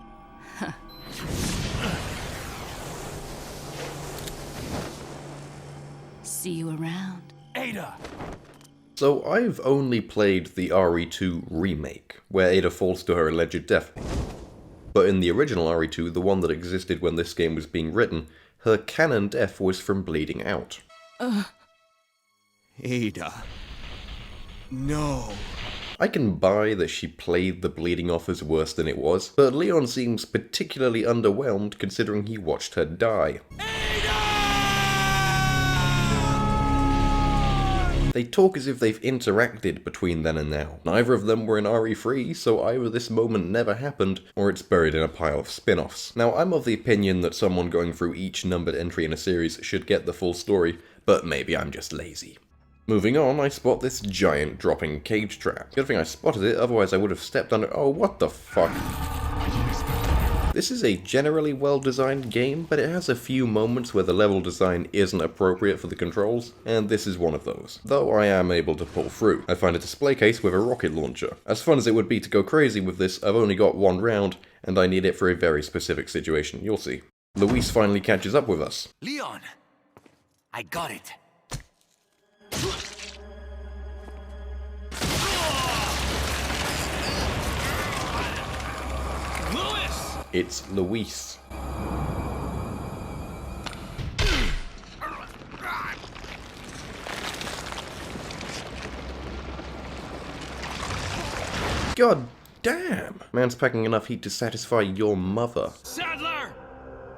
See you around. Ada! So I've only played the RE2 remake, where Ada falls to her alleged death. But in the original RE2, the one that existed when this game was being written, her canon death was from bleeding out. Ada. No. I can buy that she played the bleeding off as worse than it was, but Leon seems particularly underwhelmed considering he watched her die. They talk as if they've interacted between then and now. Neither of them were in RE3, so either this moment never happened, or it's buried in a pile of spin-offs. Now, I'm of the opinion that someone going through each numbered entry in a series should get the full story, but maybe I'm just lazy. Moving on, I spot this giant dropping cage trap. Good thing I spotted it, otherwise I would have stepped on it. Oh, what the fuck? This is a generally well-designed game, but it has a few moments where the level design isn't appropriate for the controls, and this is one of those. Though I am able to pull through. I find a display case with a rocket launcher. As fun as it would be to go crazy with this, I've only got one round, and I need it for a very specific situation. You'll see. Luis finally catches up with us. Leon! I got it. It's Luis. God damn! Man's packing enough heat to satisfy your mother. Sadler!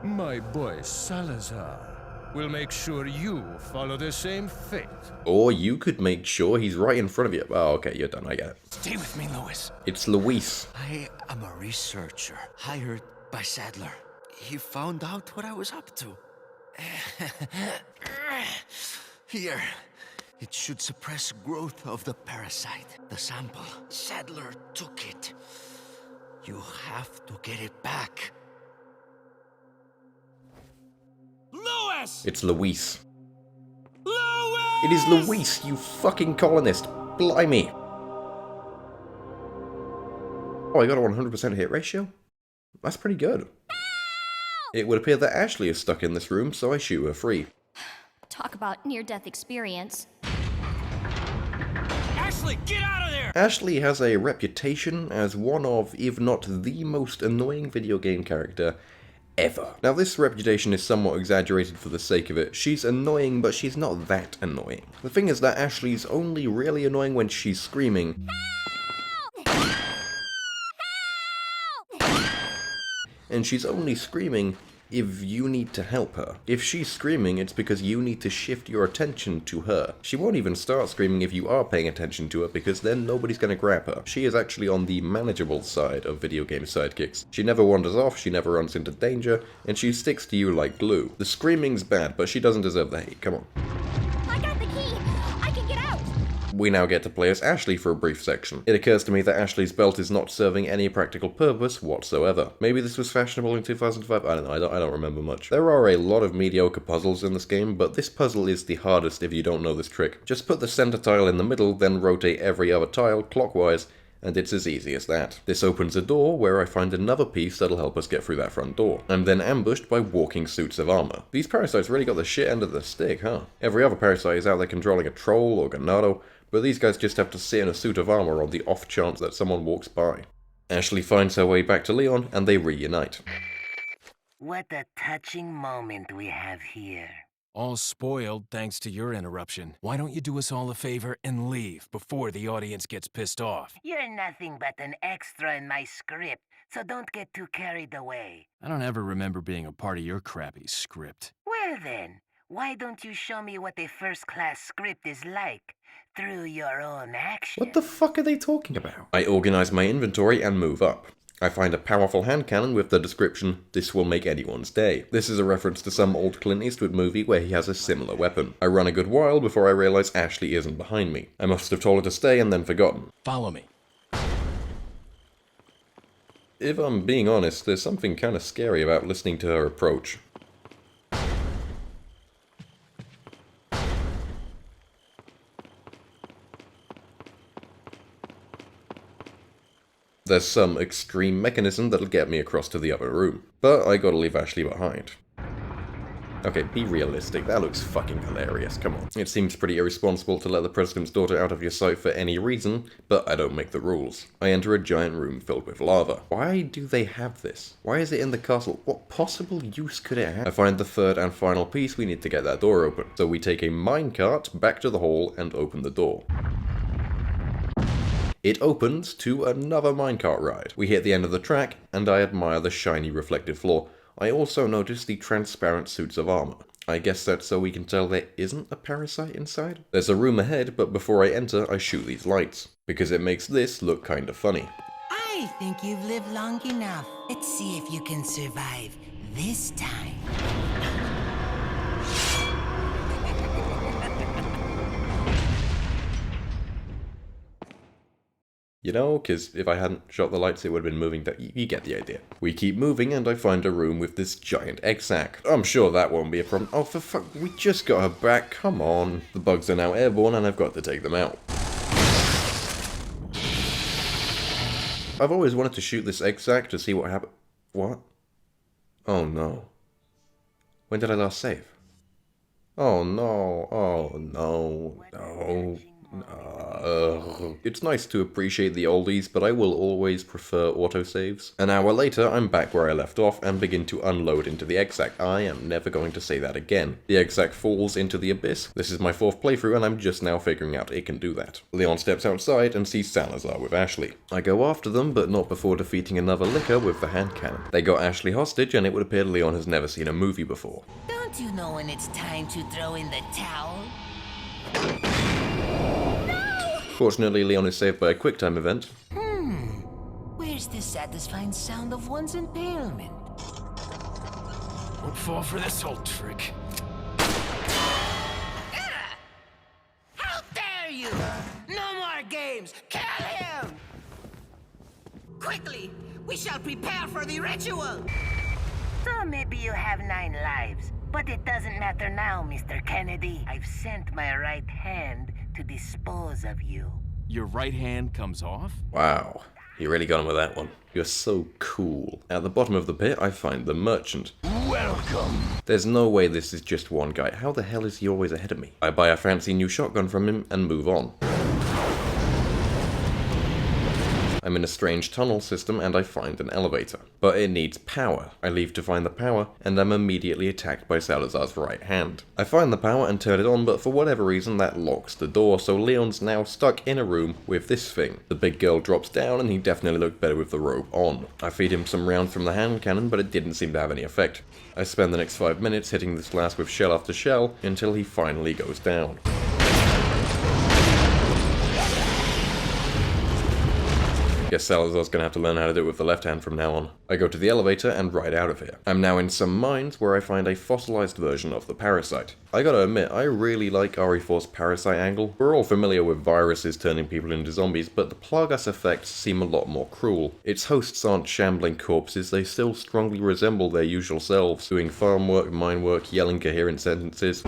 My boy Salazar will make sure you follow the same fate. Or you could make sure he's right in front of you. Oh, okay, you're done, I get it. Stay with me, Louis. It's Luis. I am a researcher hired by Sadler. He found out what I was up to. Here. It should suppress growth of the parasite. The sample. Sadler took it. You have to get it back. Louis! It's Luis. Louis! It is Luis, you fucking colonist. Blimey. Oh, I got a 100% hit ratio? That's pretty good. It would appear that Ashley is stuck in this room, so I shoot her free. Talk about near-death experience. Ashley, get out of there! Ashley has a reputation as one of, if not the most annoying video game character ever. Now, this reputation is somewhat exaggerated for the sake of it. She's annoying, but she's not that annoying. The thing is that Ashley's only really annoying when she's screaming. And she's only screaming if you need to help her. If she's screaming, it's because you need to shift your attention to her. She won't even start screaming if you are paying attention to her, because then nobody's gonna grab her. She is actually on the manageable side of video game sidekicks. She never wanders off, she never runs into danger, and she sticks to you like glue. The screaming's bad, but she doesn't deserve the hate. Come on. I got the key! I can get out! We now get to play as Ashley for a brief section. It occurs to me that Ashley's belt is not serving any practical purpose whatsoever. Maybe this was fashionable in 2005, I don't know, I don't remember much. There are a lot of mediocre puzzles in this game, but this puzzle is the hardest if you don't know this trick. Just put the center tile in the middle, then rotate every other tile clockwise, and it's as easy as that. This opens a door where I find another piece that'll help us get through that front door. I'm then ambushed by walking suits of armor. These parasites really got the shit end of the stick, huh? Every other parasite is out there controlling a troll or Garrador, but these guys just have to sit in a suit of armor on the off chance that someone walks by. Ashley finds her way back to Leon, and they reunite. What a touching moment we have here. All spoiled thanks to your interruption. Why don't you do us all a favor and leave before the audience gets pissed off? You're nothing but an extra in my script, so don't get too carried away. I don't ever remember being a part of your crappy script. Well then, why don't you show me what a first-class script is like? Through your own action. What the fuck are they talking about? I organize my inventory and move up. I find a powerful hand cannon with the description, "This will make anyone's day." This is a reference to some old Clint Eastwood movie where he has a similar weapon. I run a good while before I realize Ashley isn't behind me. I must have told her to stay and then forgotten. Follow me. If I'm being honest, there's something kind of scary about listening to her approach. There's some extreme mechanism that'll get me across to the other room. But I gotta leave Ashley behind. Okay, be realistic, that looks fucking hilarious, come on. It seems pretty irresponsible to let the president's daughter out of your sight for any reason, but I don't make the rules. I enter a giant room filled with lava. Why do they have this? Why is it in the castle? What possible use could it have? I find the third and final piece we need to get that door open. So we take a minecart back to the hall and open the door. It opens to another minecart ride. We hit the end of the track, and I admire the shiny reflective floor. I also notice the transparent suits of armor. I guess that's so we can tell there isn't a parasite inside? There's a room ahead, but before I enter, I shoot these lights, because it makes this look kinda funny. I think you've lived long enough. Let's see if you can survive this time. You know, because if I hadn't shot the lights, it would have been moving. You get the idea. We keep moving, and I find a room with this giant egg sack. I'm sure that won't be a problem. Oh, for fuck, we just got her back. Come on. The bugs are now airborne, and I've got to take them out. I've always wanted to shoot this egg sack to see what happened. What? Oh, no. When did I last save? Oh, no. Oh, no. No. It's nice to appreciate the oldies, but I will always prefer autosaves. An hour later, I'm back where I left off and begin to unload into the egg sack. I am never going to say that again. The egg sack falls into the abyss. This is my 4th playthrough and I'm just now figuring out it can do that. Leon steps outside and sees Salazar with Ashley. I go after them, but not before defeating another licker with the hand cannon. They got Ashley hostage, and it would appear Leon has never seen a movie before. Don't you know when it's time to throw in the towel? Fortunately, Leon is saved by a quick-time event. Where's the satisfying sound of one's impalement? Won't fall for this old trick. How dare you! No more games! Kill him! Quickly! We shall prepare for the ritual! So maybe you have 9 lives, but it doesn't matter now, Mr. Kennedy. I've sent my right hand to dispose of you. Your right hand comes off? Wow, you really got him with that one. You're so cool. At the bottom of the pit, I find the merchant. Welcome. There's no way this is just one guy. How the hell is he always ahead of me? I buy a fancy new shotgun from him and move on. I'm in a strange tunnel system and I find an elevator. But it needs power. I leave to find the power and I'm immediately attacked by Salazar's right hand. I find the power and turn it on, but for whatever reason that locks the door, so Leon's now stuck in a room with this thing. The big girl drops down and he definitely looked better with the robe on. I feed him some rounds from the hand cannon, but it didn't seem to have any effect. I spend the next 5 minutes hitting this glass with shell after shell until he finally goes down. Guess Salazar's gonna have to learn how to do it with the left hand from now on. I go to the elevator and ride out of here. I'm now in some mines where I find a fossilized version of the parasite. I gotta admit, I really like RE4's parasite angle. We're all familiar with viruses turning people into zombies, but the Plagas effects seem a lot more cruel. Its hosts aren't shambling corpses, they still strongly resemble their usual selves, doing farm work, mine work, yelling coherent sentences,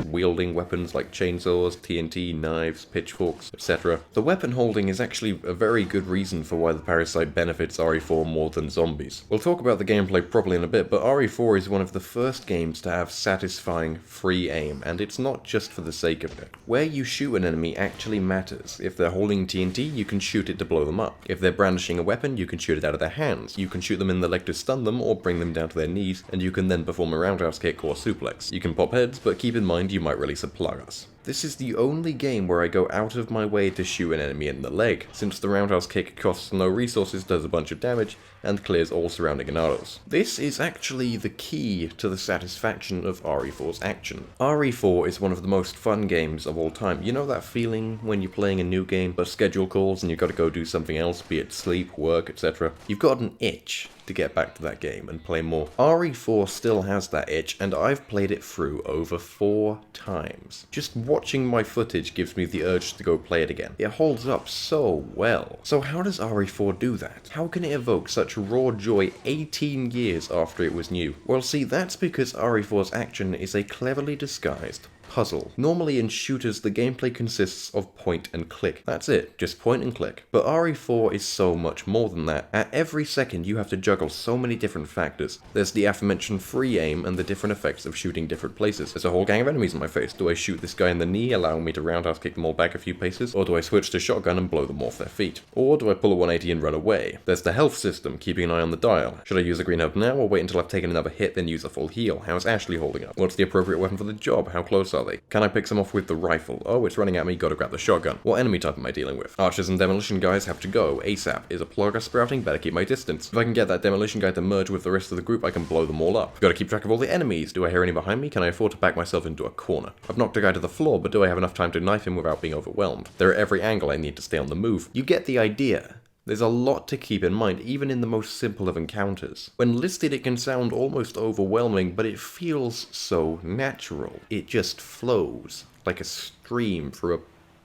wielding weapons like chainsaws, TNT, knives, pitchforks, etc. The weapon holding is actually a very good reason for why the parasite benefits RE4 more than zombies. We'll talk about the gameplay properly in a bit, but RE4 is one of the first games to have satisfying free aim, and it's not just for the sake of it. Where you shoot an enemy actually matters. If they're holding TNT, you can shoot it to blow them up. If they're brandishing a weapon, you can shoot it out of their hands. You can shoot them in the leg to stun them or bring them down to their knees, and you can then perform a roundhouse kick or suplex. You can pop heads, but keep in mind you might release a Plagas. This is the only game where I go out of my way to shoot an enemy in the leg, since the roundhouse kick costs no resources, does a bunch of damage, and clears all surrounding Garradors. This is actually the key to the satisfaction of RE4's action. RE4 is one of the most fun games of all time. You know that feeling when you're playing a new game, but schedule calls and you've got to go do something else, be it sleep, work, etc. You've got an itch to get back to that game and play more. RE4 still has that itch, and I've played it through over 4 times. Just watching my footage gives me the urge to go play it again. It holds up so well. So how does RE4 do that? How can it evoke such raw joy 18 years after it was new? Well, see, that's because RE4's action is a cleverly disguised puzzle. Normally in shooters, the gameplay consists of point and click. That's it, just point and click. But RE4 is so much more than that. At every second, you have to juggle so many different factors. There's the aforementioned free aim and the different effects of shooting different places. There's a whole gang of enemies in my face. Do I shoot this guy in the knee, allowing me to roundhouse kick them all back a few paces? Or do I switch to shotgun and blow them off their feet? Or do I pull a 180 and run away? There's the health system, keeping an eye on the dial. Should I use a green herb now, or wait until I've taken another hit, then use a full heal? How's Ashley holding up? What's the appropriate weapon for the job? How close are they? Can I pick some off with the rifle? Oh, it's running at me, gotta grab the shotgun. What enemy type am I dealing with? Archers and demolition guys have to go ASAP. Is a plugger sprouting? Better keep my distance. If I can get that demolition guy to merge with the rest of the group, I can blow them all up. Gotta keep track of all the enemies. Do I hear any behind me? Can I afford to back myself into a corner? I've knocked a guy to the floor, but do I have enough time to knife him without being overwhelmed? They're at every angle, I need to stay on the move. You get the idea. There's a lot to keep in mind, even in the most simple of encounters. When listed, it can sound almost overwhelming, but it feels so natural. It just flows like a stream through a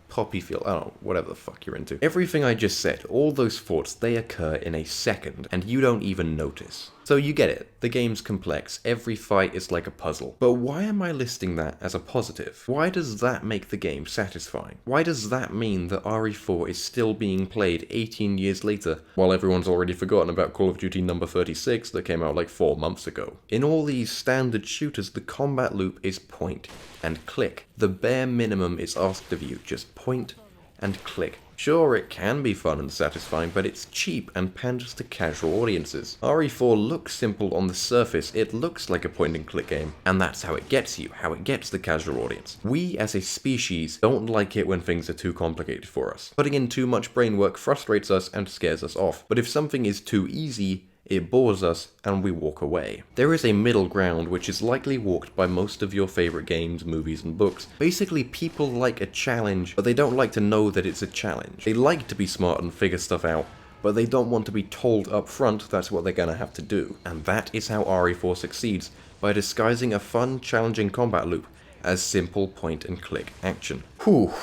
poppy field. I don't know, whatever the fuck you're into. Everything I just said, all those thoughts, they occur in a second, and you don't even notice. So you get it, the game's complex, every fight is like a puzzle. But why am I listing that as a positive? Why does that make the game satisfying? Why does that mean that RE4 is still being played 18 years later, while everyone's already forgotten about Call of Duty number 36 that came out like 4 months ago? In all these standard shooters, the combat loop is point and click. The bare minimum is asked of you, just point and click. Sure, it can be fun and satisfying, but it's cheap and panders to casual audiences. RE4 looks simple on the surface, it looks like a point-and-click game, and that's how it gets you, how it gets the casual audience. We, as a species, don't like it when things are too complicated for us. Putting in too much brain work frustrates us and scares us off, but if something is too easy, it bores us, and we walk away. There is a middle ground which is likely walked by most of your favorite games, movies, and books. Basically, people like a challenge, but they don't like to know that it's a challenge. They like to be smart and figure stuff out, but they don't want to be told up front that's what they're gonna have to do. And that is how RE4 succeeds, by disguising a fun, challenging combat loop as simple point-and-click action. Whew.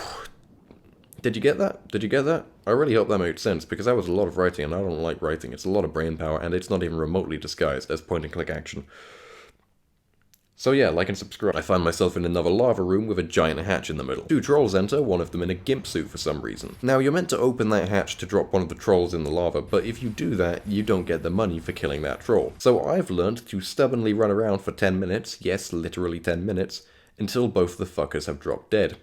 Did you get that? Did you get that? I really hope that made sense, because that was a lot of writing, and I don't like writing. It's a lot of brain power, and it's not even remotely disguised as point-and-click action. So yeah, like and subscribe. I find myself in another lava room with a giant hatch in the middle. 2 trolls enter, one of them in a gimp suit for some reason. Now, you're meant to open that hatch to drop one of the trolls in the lava, but if you do that, you don't get the money for killing that troll. So I've learned to stubbornly run around for 10 minutes, yes, literally 10 minutes, until both the fuckers have dropped dead.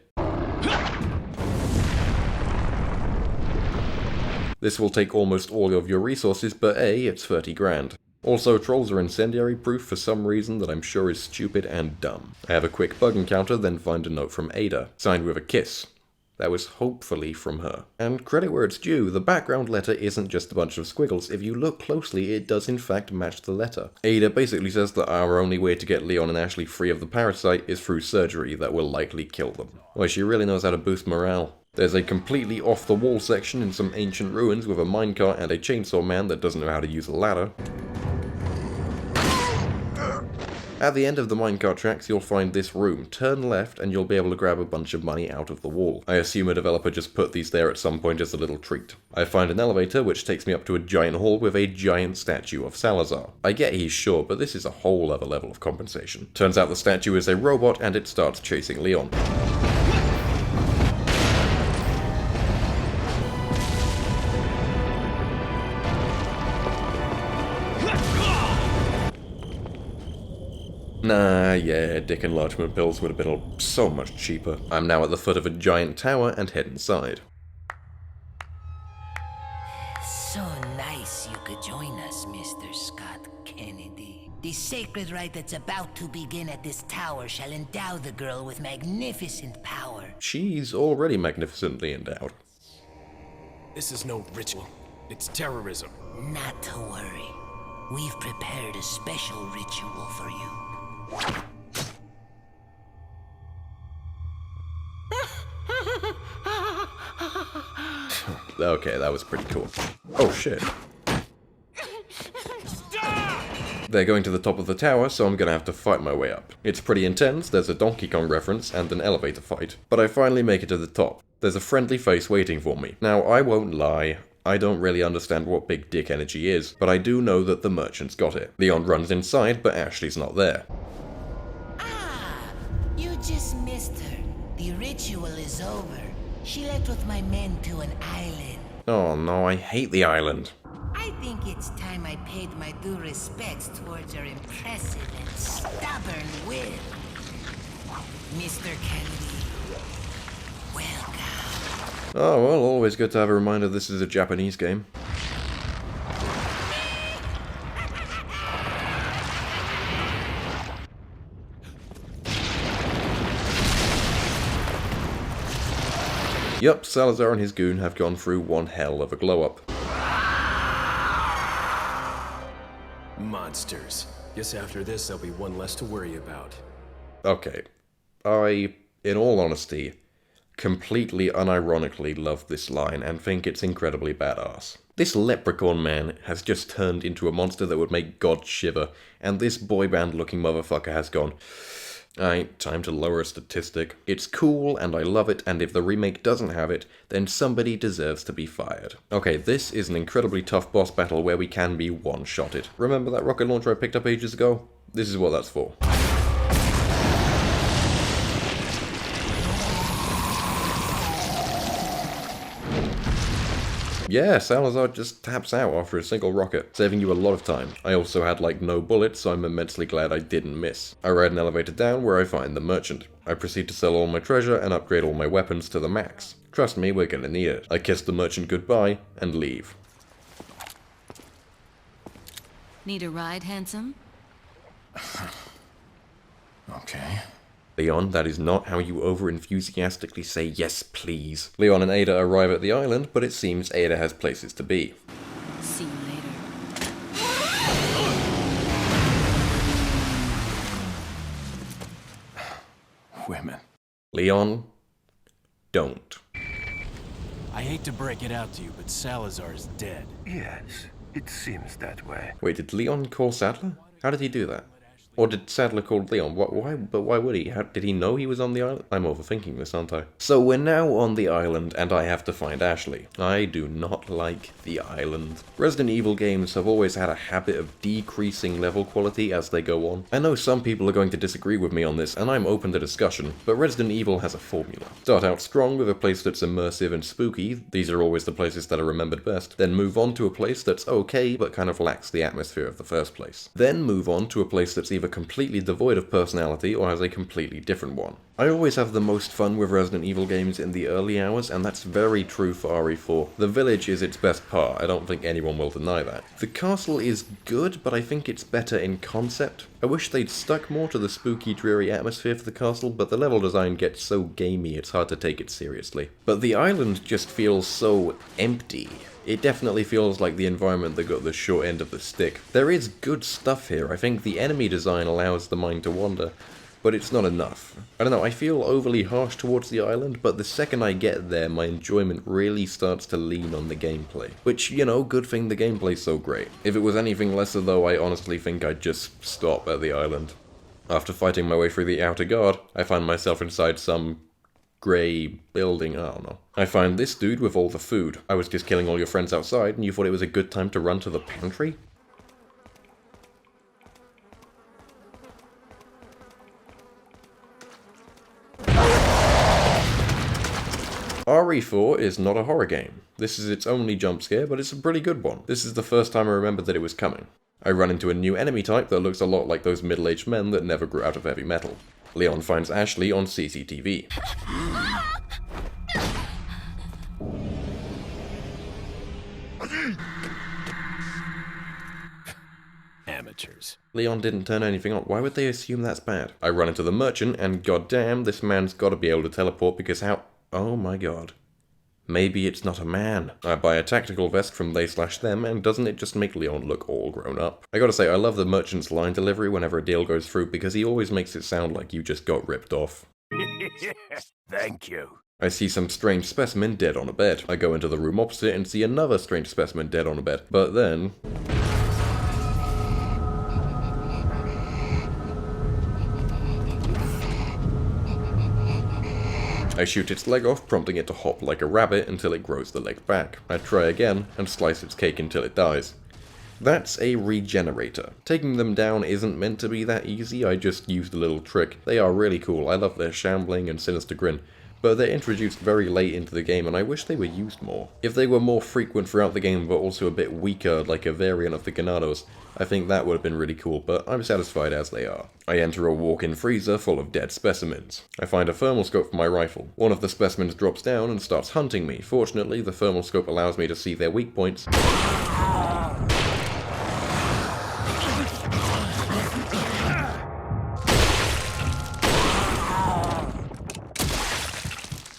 This will take almost all of your resources, but A, it's 30 grand. Also, trolls are incendiary proof for some reason that I'm sure is stupid and dumb. I have a quick bug encounter, then find a note from Ada, signed with a kiss. That was hopefully from her. And credit where it's due, the background letter isn't just a bunch of squiggles. If you look closely, it does in fact match the letter. Ada basically says that our only way to get Leon and Ashley free of the parasite is through surgery that will likely kill them. Boy, she really knows how to boost morale. There's a completely off-the-wall section in some ancient ruins with a minecart and a chainsaw man that doesn't know how to use a ladder. At the end of the minecart tracks, you'll find this room. Turn left and you'll be able to grab a bunch of money out of the wall. I assume a developer just put these there at some point as a little treat. I find an elevator which takes me up to a giant hall with a giant statue of Salazar. I get he's short, but this is a whole other level of compensation. Turns out the statue is a robot and it starts chasing Leon. Nah, yeah, dick enlargement pills would have been so much cheaper. I'm now at the foot of a giant tower and head inside. So nice you could join us, Mr. Scott Kennedy. The sacred rite that's about to begin at this tower shall endow the girl with magnificent power. She's already magnificently endowed. This is no ritual. It's terrorism. Not to worry. We've prepared a special ritual for you. Okay, that was pretty cool. Oh shit. They're going to the top of the tower, so I'm gonna have to fight my way up. It's pretty intense, there's a Donkey Kong reference and an elevator fight, but I finally make it to the top. There's a friendly face waiting for me. Now, I won't lie, I don't really understand what big dick energy is, but I do know that the merchant's got it. Leon runs inside, but Ashley's not there. Ah, you just missed her. The ritual is over. She left with my men to an island. Oh no, I hate the island. I think it's time I paid my due respects towards your impressive and stubborn will. Mr. Kennedy, welcome. Oh well, always good to have a reminder this is a Japanese game. Yup, Salazar and his goon have gone through one hell of a glow-up. Monsters. Guess after this, there'll be one less to worry about. Okay, I, in all honesty, completely unironically love this line and think it's incredibly badass. This leprechaun man has just turned into a monster that would make God shiver, and this boy band looking motherfucker has gone, alright, time to lower a statistic. It's cool and I love it, and if the remake doesn't have it, then somebody deserves to be fired. Okay, this is an incredibly tough boss battle where we can be one-shotted. Remember that rocket launcher I picked up ages ago? This is what that's for. Yeah, Salazar just taps out after a single rocket, saving you a lot of time. I also had like no bullets, so I'm immensely glad I didn't miss. I ride an elevator down where I find the merchant. I proceed to sell all my treasure and upgrade all my weapons to the max. Trust me, we're gonna need it. I kiss the merchant goodbye and leave. Need a ride, handsome? Okay. Leon, that is not how you over-enthusiastically say yes, please. Leon and Ada arrive at the island, but it seems Ada has places to be. See you later. Women. Leon, don't. I hate to break it out to you, but Salazar's dead. Yes, it seems that way. Wait, did Leon call Sadler? How did he do that? Or did Sadler call Leon? Why would he? Did he know he was on the island? I'm overthinking this, aren't I? So we're now on the island, and I have to find Ashley. I do not like the island. Resident Evil games have always had a habit of decreasing level quality as they go on. I know some people are going to disagree with me on this, and I'm open to discussion, but Resident Evil has a formula. Start out strong with a place that's immersive and spooky. These are always the places that are remembered best. Then move on to a place that's okay, but kind of lacks the atmosphere of the first place. Then move on to a place that's either completely devoid of personality or has a completely different one. I always have the most fun with Resident Evil games in the early hours, and that's very true for RE4. The village is its best part, I don't think anyone will deny that. The castle is good, but I think it's better in concept. I wish they'd stuck more to the spooky, dreary atmosphere for the castle, but the level design gets so gamey it's hard to take it seriously. But the island just feels so empty. It definitely feels like the environment that got the short end of the stick. There is good stuff here. I think the enemy design allows the mind to wander, but it's not enough. I don't know, I feel overly harsh towards the island, but the second I get there, my enjoyment really starts to lean on the gameplay. Which, you know, good thing the gameplay's so great. If it was anything lesser though, I honestly think I'd just stop at the island. After fighting my way through the outer guard, I find myself inside some grey building, I don't know. I find this dude with all the food. I was just killing all your friends outside and you thought it was a good time to run to the pantry? RE4 is not a horror game. This is its only jump scare, but it's a pretty good one. This is the first time I remembered that it was coming. I run into a new enemy type that looks a lot like those middle-aged men that never grew out of heavy metal. Leon finds Ashley on CCTV. amateurs. Leon didn't turn anything on. Why would they assume that's bad? I run into the merchant, and goddamn, this man's gotta be able to teleport because how... Oh my god. Maybe it's not a man. I buy a tactical vest from they/them, and doesn't it just make Leon look all grown up? I gotta say, I love the merchant's line delivery whenever a deal goes through because he always makes it sound like you just got ripped off. Thank you. I see some strange specimen dead on a bed. I go into the room opposite and see another strange specimen dead on a bed. But then... I shoot its leg off, prompting it to hop like a rabbit until it grows the leg back. I try again, and slice its cake until it dies. That's a regenerator. Taking them down isn't meant to be that easy, I just used a little trick. They are really cool, I love their shambling and sinister grin. But they're introduced very late into the game and I wish they were used more. If they were more frequent throughout the game but also a bit weaker like a variant of the Garradors, I think that would have been really cool, but I'm satisfied as they are. I enter a walk-in freezer full of dead specimens. I find a thermal scope for my rifle. One of the specimens drops down and starts hunting me. Fortunately, the thermal scope allows me to see their weak points.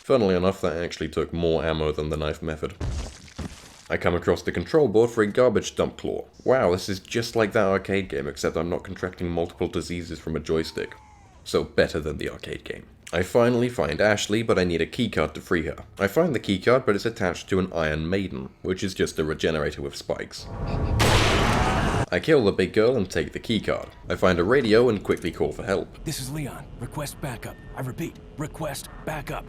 Funnily enough, that actually took more ammo than the knife method. I come across the control board for a garbage dump claw. Wow, this is just like that arcade game, except I'm not contracting multiple diseases from a joystick. So better than the arcade game. I finally find Ashley, but I need a keycard to free her. I find the keycard, but it's attached to an Iron Maiden, which is just a regenerator with spikes. I kill the big girl and take the keycard. I find a radio and quickly call for help. This is Leon. Request backup. I repeat, request backup.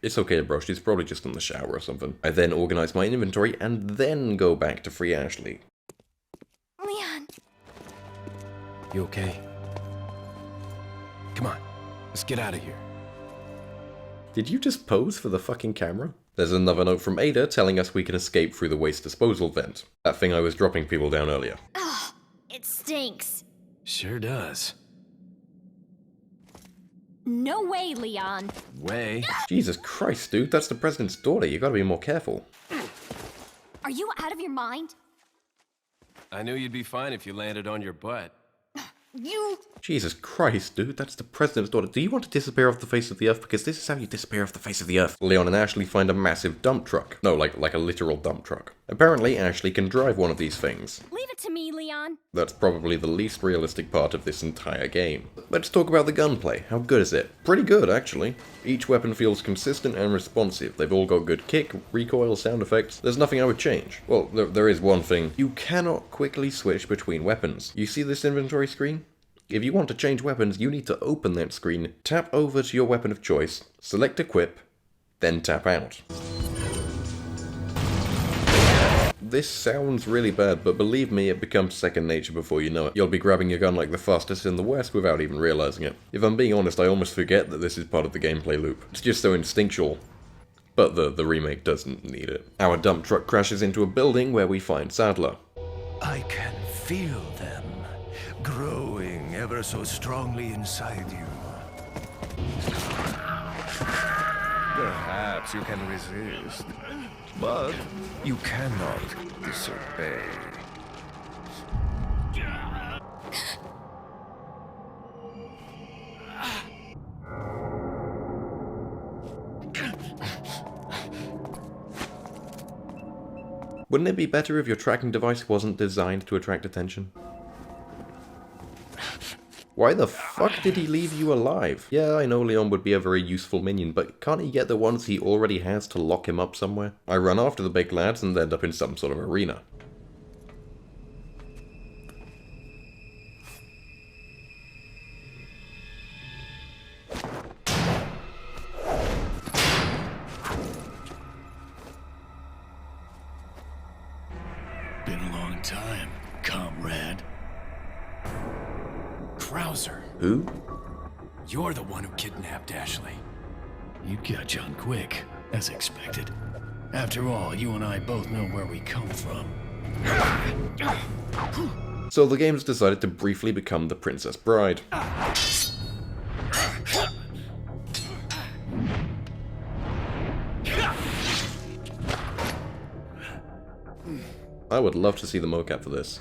It's okay, bro, she's probably just in the shower or something. I then organize my inventory and then go back to free Ashley. Leon. You okay? Come on, let's get out of here. Did you just pose for the fucking camera? There's another note from Ada telling us we can escape through the waste disposal vent. That thing I was dropping people down earlier. Ugh, it stinks. Sure does. No way, Leon. Way? Jesus Christ, dude, that's the president's daughter. You gotta be more careful. Are you out of your mind? I knew you'd be fine if you landed on your butt. You... Jesus Christ, dude, that's the president's daughter. Do you want to disappear off the face of the earth? Because this is how you disappear off the face of the earth. Leon and Ashley find a massive dump truck. No, like a literal dump truck. Apparently, Ashley can drive one of these things. Leave it to me, Leon. That's probably the least realistic part of this entire game. Let's talk about the gunplay. How good is it? Pretty good, actually. Each weapon feels consistent and responsive. They've all got good kick, recoil, sound effects. There's nothing I would change. Well, there is one thing. You cannot quickly switch between weapons. You see this inventory screen? If you want to change weapons, you need to open that screen, tap over to your weapon of choice, select equip, then tap out. This sounds really bad, but believe me, it becomes second nature before you know it. You'll be grabbing your gun like the fastest in the West without even realizing it. If I'm being honest, I almost forget that this is part of the gameplay loop. It's just so instinctual. But the remake doesn't need it. Our dump truck crashes into a building where we find Sadler. I can feel them growing ever so strongly inside you. Perhaps you can resist, but you cannot disobey. Wouldn't it be better if your tracking device wasn't designed to attract attention? Why the fuck did he leave you alive? Yeah, I know Leon would be a very useful minion, but can't he get the ones he already has to lock him up somewhere? I run after the big lads and end up in some sort of arena. Been a long time, comrade. Krauser. Who? You're the one who kidnapped Ashley. You got on quick, as expected. After all, you and I both know where we come from. So the game's decided to briefly become the Princess Bride. I would love to see the mocap for this.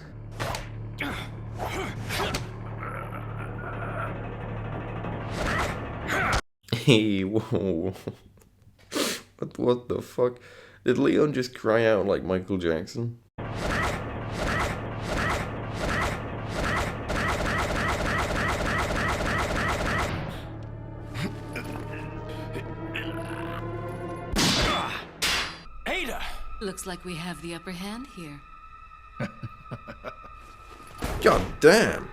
Hey, whoa. What the fuck? Did Leon just cry out like Michael Jackson? Looks like we have the upper hand here. God damn!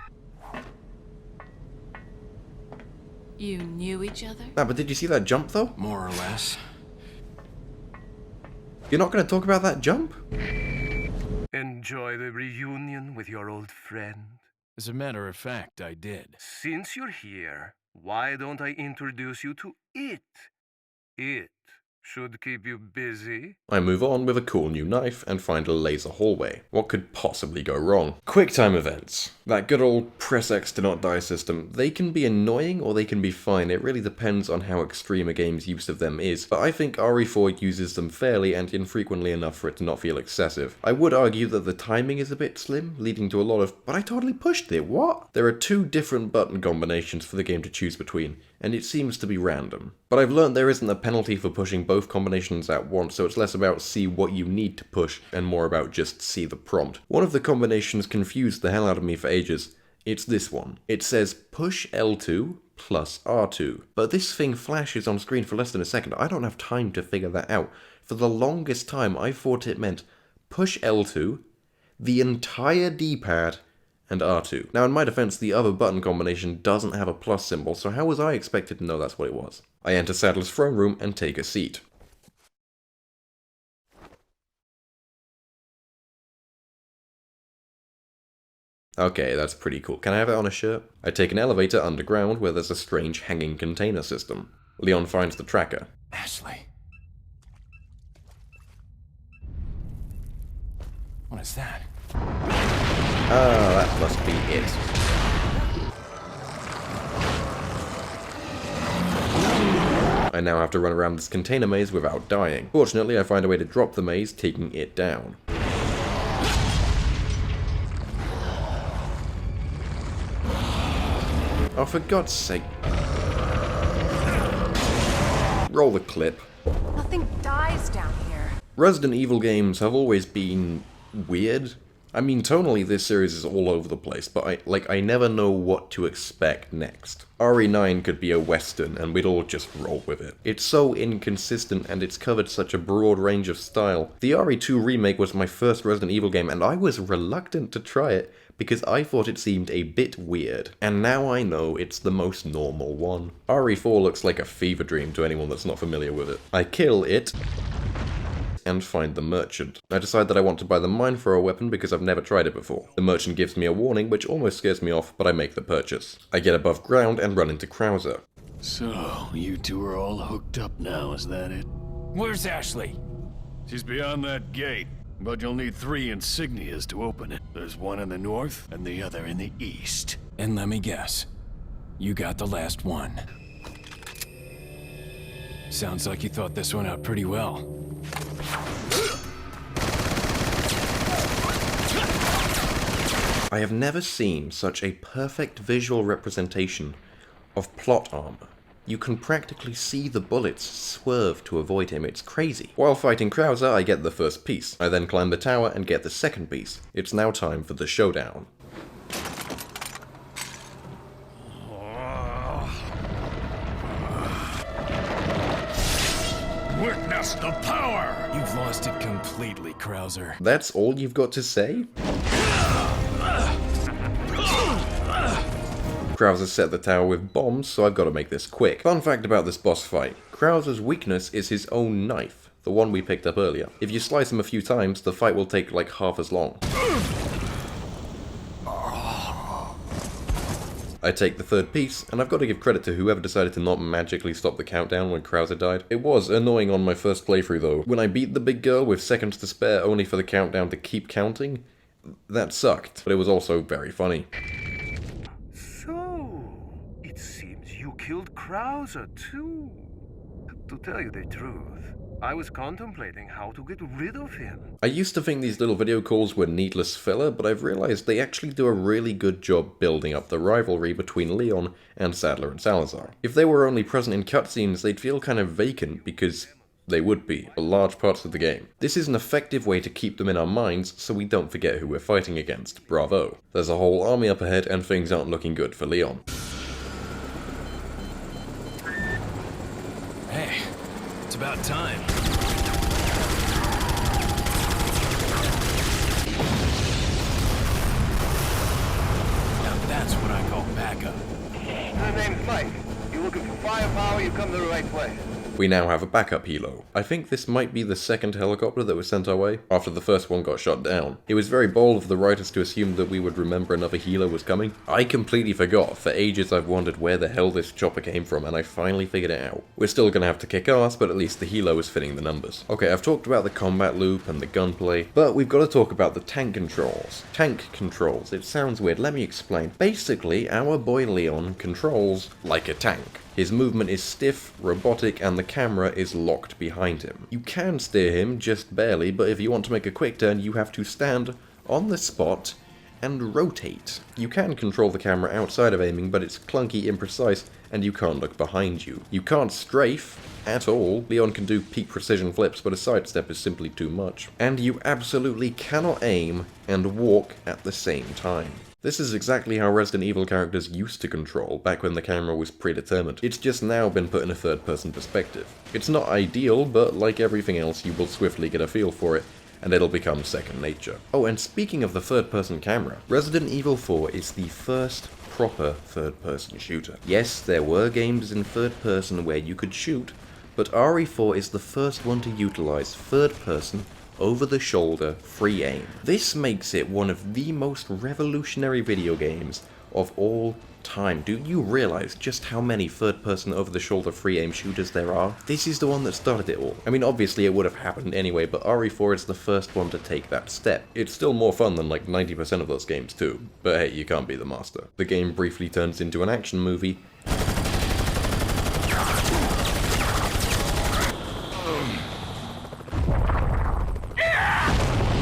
You knew each other? Nah, but did you see that jump though? More or less. You're not gonna talk about that jump? Enjoy the reunion with your old friend. As a matter of fact, I did. Since you're here, why don't I introduce you to it? It should keep you busy. I move on with a cool new knife and find a laser hallway. What could possibly go wrong? QuickTime events. That good old press X to not die system. They can be annoying or they can be fine. It really depends on how extreme a game's use of them is. But I think RE4 uses them fairly and infrequently enough for it to not feel excessive. I would argue that the timing is a bit slim, leading to a lot of, but I totally pushed it, what? There are 2 different button combinations for the game to choose between, and it seems to be random. But I've learned there isn't a penalty for pushing both combinations at once, so it's less about see what you need to push and more about just see the prompt. One of the combinations confused the hell out of me for ages. It's this one. It says push L2 plus R2, but this thing flashes on screen for less than a second. I don't have time to figure that out. For the longest time I thought it meant push L2, the entire D-pad, and R2. Now in my defense, the other button combination doesn't have a plus symbol, so how was I expected to know that's what it was? I enter Sadler's throne room and take a seat. Okay, that's pretty cool. Can I have it on a shirt? I take an elevator underground where there's a strange hanging container system. Leon finds the tracker. Ashley. What is that? Ah, that must be it. I now have to run around this container maze without dying. Fortunately, I find a way to drop the maze, taking it down. Oh, for God's sake. Roll the clip. Nothing dies down here. Resident Evil games have always been weird. I mean, tonally this series is all over the place, but I never know what to expect next. RE9 could be a western, and we'd all just roll with it. It's so inconsistent, and it's covered such a broad range of style. The RE2 remake was my first Resident Evil game, and I was reluctant to try it, because I thought it seemed a bit weird. And now I know it's the most normal one. RE4 looks like a fever dream to anyone that's not familiar with it. I kill it, and find the merchant. I decide that I want to buy the mine for a weapon because I've never tried it before. The merchant gives me a warning which almost scares me off, but I make the purchase. I get above ground and run into Krauser. So, you two are all hooked up now, is that it? Where's Ashley? She's beyond that gate, but you'll need 3 insignias to open it. There's one in the north and the other in the east. And let me guess. You got the last one. Sounds like you thought this one out pretty well. I have never seen such a perfect visual representation of plot armor. You can practically see the bullets swerve to avoid him, it's crazy. While fighting Krauser, I get the first piece. I then climb the tower and get the second piece. It's now time for the showdown. Witness the power! You've lost it completely, Krauser. That's all you've got to say? Krauser set the tower with bombs, so I've got to make this quick. Fun fact about this boss fight. Krauser's weakness is his own knife, the one we picked up earlier. If you slice him a few times, the fight will take like half as long. I take the third piece, and I've got to give credit to whoever decided to not magically stop the countdown when Krauser died. It was annoying on my first playthrough though. When I beat the big girl with seconds to spare only for the countdown to keep counting, that sucked, but it was also very funny. So, it seems you killed Krauser too. To tell you the truth, I was contemplating how to get rid of him. I used to think these little video calls were needless filler, but I've realized they actually do a really good job building up the rivalry between Leon and Sadler and Salazar. If they were only present in cutscenes, they'd feel kind of vacant, because they would be for large parts of the game. This is an effective way to keep them in our minds so we don't forget who we're fighting against. Bravo. There's a whole army up ahead and things aren't looking good for Leon. Hey, it's about time. Now that's what I call backup. My name's Mike. You're looking for firepower, you come to the right place. We now have a backup helo. I think this might be the second helicopter that was sent our way, after the first one got shot down. It was very bold of the writers to assume that we would remember another helo was coming. I completely forgot. For ages I've wondered where the hell this chopper came from, and I finally figured it out. We're still gonna have to kick ass, but at least the helo is fitting the numbers. Okay, I've talked about the combat loop and the gunplay, but we've got to talk about the tank controls. Tank controls. It sounds weird. Let me explain. Basically, our boy Leon controls like a tank. His movement is stiff, robotic, and the camera is locked behind him. You can steer him, just barely, but if you want to make a quick turn, you have to stand on the spot and rotate. You can control the camera outside of aiming, but it's clunky, imprecise, and you can't look behind you. You can't strafe at all. Leon can do peak precision flips, but a sidestep is simply too much. And you absolutely cannot aim and walk at the same time. This is exactly how Resident Evil characters used to control, back when the camera was predetermined. It's just now been put in a third-person perspective. It's not ideal, but like everything else, you will swiftly get a feel for it, and it'll become second nature. Oh, and speaking of the third-person camera, Resident Evil 4 is the first proper third-person shooter. Yes, there were games in third-person where you could shoot, but RE4 is the first one to utilize third-person over-the-shoulder free aim. This makes it one of the most revolutionary video games of all time. Do you realize just how many third-person over-the-shoulder free aim shooters there are? This is the one that started it all. I mean, obviously it would have happened anyway, but RE4 is the first one to take that step. It's still more fun than like 90% of those games too, but hey, you can't be the master. The game briefly turns into an action movie,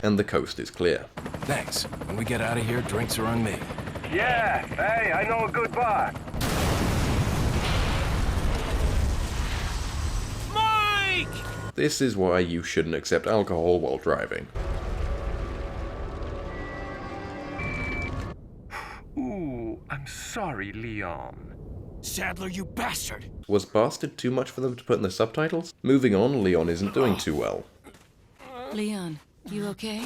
and the coast is clear. Thanks. When we get out of here, drinks are on me. Yeah, hey, I know a good bar. Mike! This is why you shouldn't accept alcohol while driving. Ooh, I'm sorry, Leon. Sadler, you bastard! Was bastard too much for them to put in the subtitles? Moving on, Leon isn't doing too well. Leon, you okay?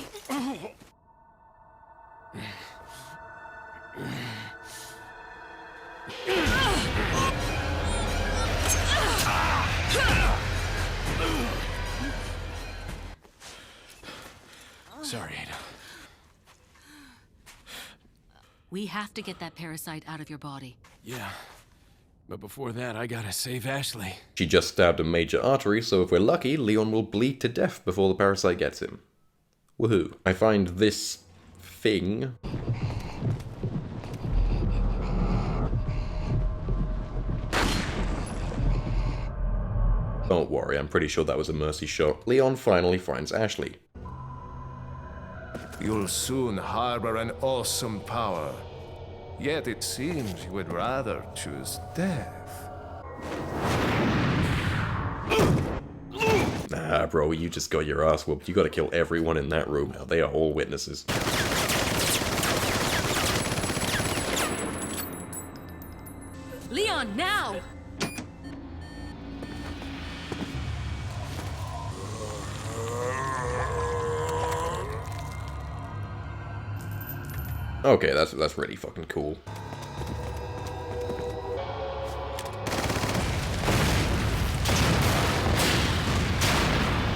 Sorry, Ada. We have to get that parasite out of your body. Yeah. But before that, I gotta save Ashley. She just stabbed a major artery, so if we're lucky, Leon will bleed to death before the parasite gets him. Woohoo. I find this thing... Don't worry, I'm pretty sure that was a mercy shot. Leon finally finds Ashley. You'll soon harbor an awesome power. Yet it seems you would rather choose death. Nah, bro, you just got your ass whooped. You gotta kill everyone in that room now. They are all witnesses. Leon, now! Okay, that's really fucking cool.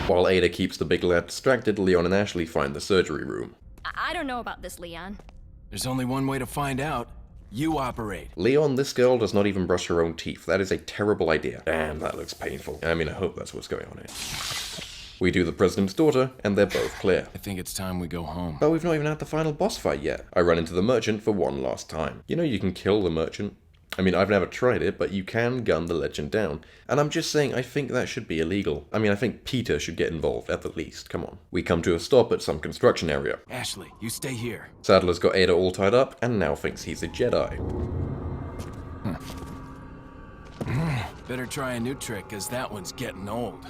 While Ada keeps the big lad distracted, Leon and Ashley find the surgery room. I don't know about this, Leon. There's only one way to find out. You operate. Leon, this girl does not even brush her own teeth. That is a terrible idea. Damn, that looks painful. I mean, I hope that's what's going on here. We do the president's daughter, and they're both clear. I think it's time we go home. But we've not even had the final boss fight yet. I run into the merchant for one last time. You know you can kill the merchant. I mean, I've never tried it, but you can gun the legend down. And I'm just saying, I think that should be illegal. I mean, I think Peter should get involved, at the least. Come on. We come to a stop at some construction area. Ashley, you stay here. Sadler's got Ada all tied up, and now thinks he's a Jedi. Better try a new trick, cause that one's getting old.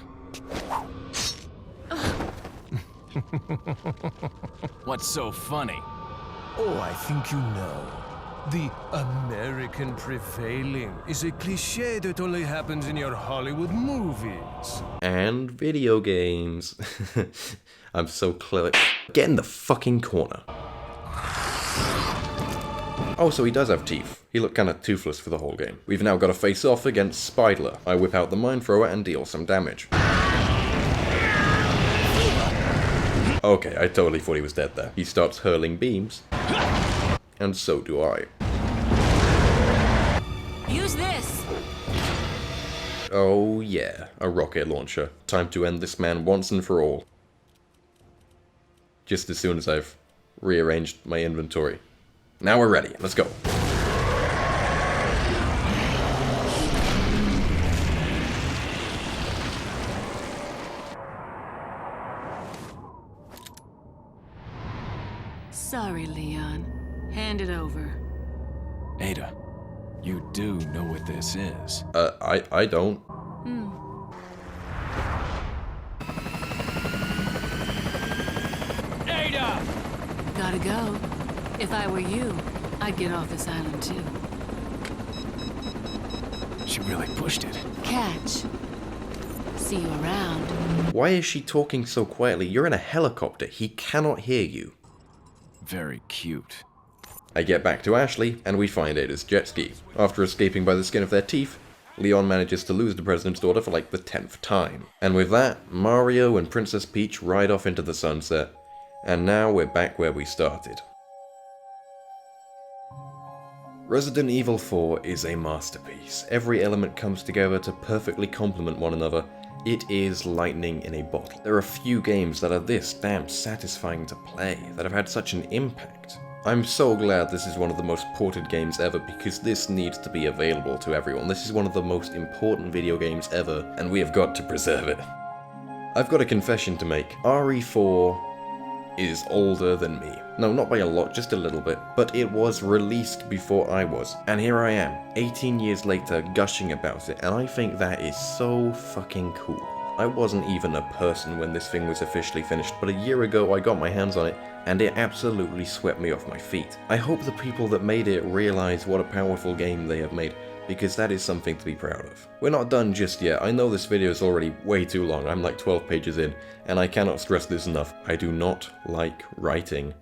What's so funny? Oh, I think you know. The American prevailing is a cliche that only happens in your Hollywood movies. And video games. I'm so clever. Get in the fucking corner. Oh, so he does have teeth. He looked kinda toothless for the whole game. We've now got to face off against Spidler. I whip out the mine thrower and deal some damage. Okay, I totally thought he was dead there. He starts hurling beams. And so do I. Use this! Oh yeah, a rocket launcher. Time to end this man once and for all. Just as soon as I've rearranged my inventory. Now we're ready, let's go. Sorry, Leon. Hand it over. Ada, you do know what this is. I don't. Ada! Gotta go. If I were you, I'd get off this island too. She really pushed it. Catch. See you around. Why is she talking so quietly? You're in a helicopter. He cannot hear you. Very cute. I get back to Ashley, and we find Ada's jet ski. After escaping by the skin of their teeth, Leon manages to lose the president's daughter for like the 10th time. And with that, Mario and Princess Peach ride off into the sunset, and now we're back where we started. Resident Evil 4 is a masterpiece. Every element comes together to perfectly complement one another. It is lightning in a bottle. There are few games that are this damn satisfying to play, that have had such an impact. I'm so glad this is one of the most ported games ever, because this needs to be available to everyone. This is one of the most important video games ever, and we have got to preserve it. I've got a confession to make. RE4 is older than me. No, not by a lot, just a little bit, but it was released before I was. And here I am, 18 years later, gushing about it, and I think that is so fucking cool. I wasn't even a person when this thing was officially finished, but a year ago I got my hands on it, and it absolutely swept me off my feet. I hope the people that made it realize what a powerful game they have made, because that is something to be proud of. We're not done just yet. I know this video is already way too long. I'm like 12 pages in, and I cannot stress this enough. I do not like writing.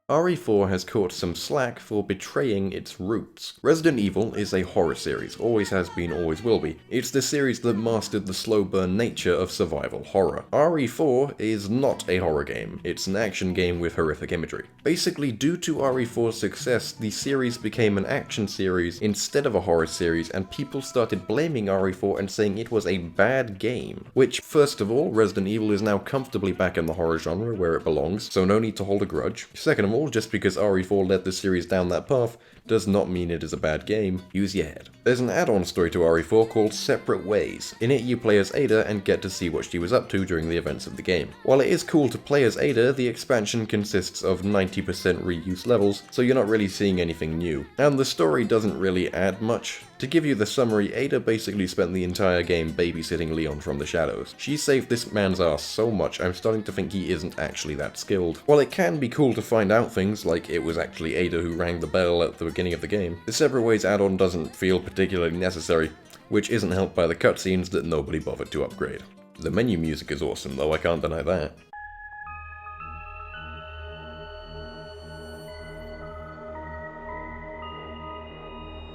RE4 has caught some slack for betraying its roots. Resident Evil is a horror series, always has been, always will be. It's the series that mastered the slow burn nature of survival horror. RE4 is not a horror game, it's an action game with horrific imagery. Basically, due to RE4's success, the series became an action series instead of a horror series, and people started blaming RE4 and saying it was a bad game. Which, first of all, Resident Evil is now comfortably back in the horror genre where it belongs, so no need to hold a grudge. Second of all, just because RE4 led the series down that path does not mean it is a bad game. Use your head. There's an add-on story to RE4 called Separate Ways. In it you play as Ada and get to see what she was up to during the events of the game. While it is cool to play as Ada, the expansion consists of 90% reuse levels, so you're not really seeing anything new. And the story doesn't really add much. To give you the summary, Ada basically spent the entire game babysitting Leon from the shadows. She saved this man's ass so much, I'm starting to think he isn't actually that skilled. While it can be cool to find out things, like it was actually Ada who rang the bell at the beginning of the game, the Separate Ways add-on doesn't feel particularly necessary, which isn't helped by the cutscenes that nobody bothered to upgrade. The menu music is awesome though, I can't deny that.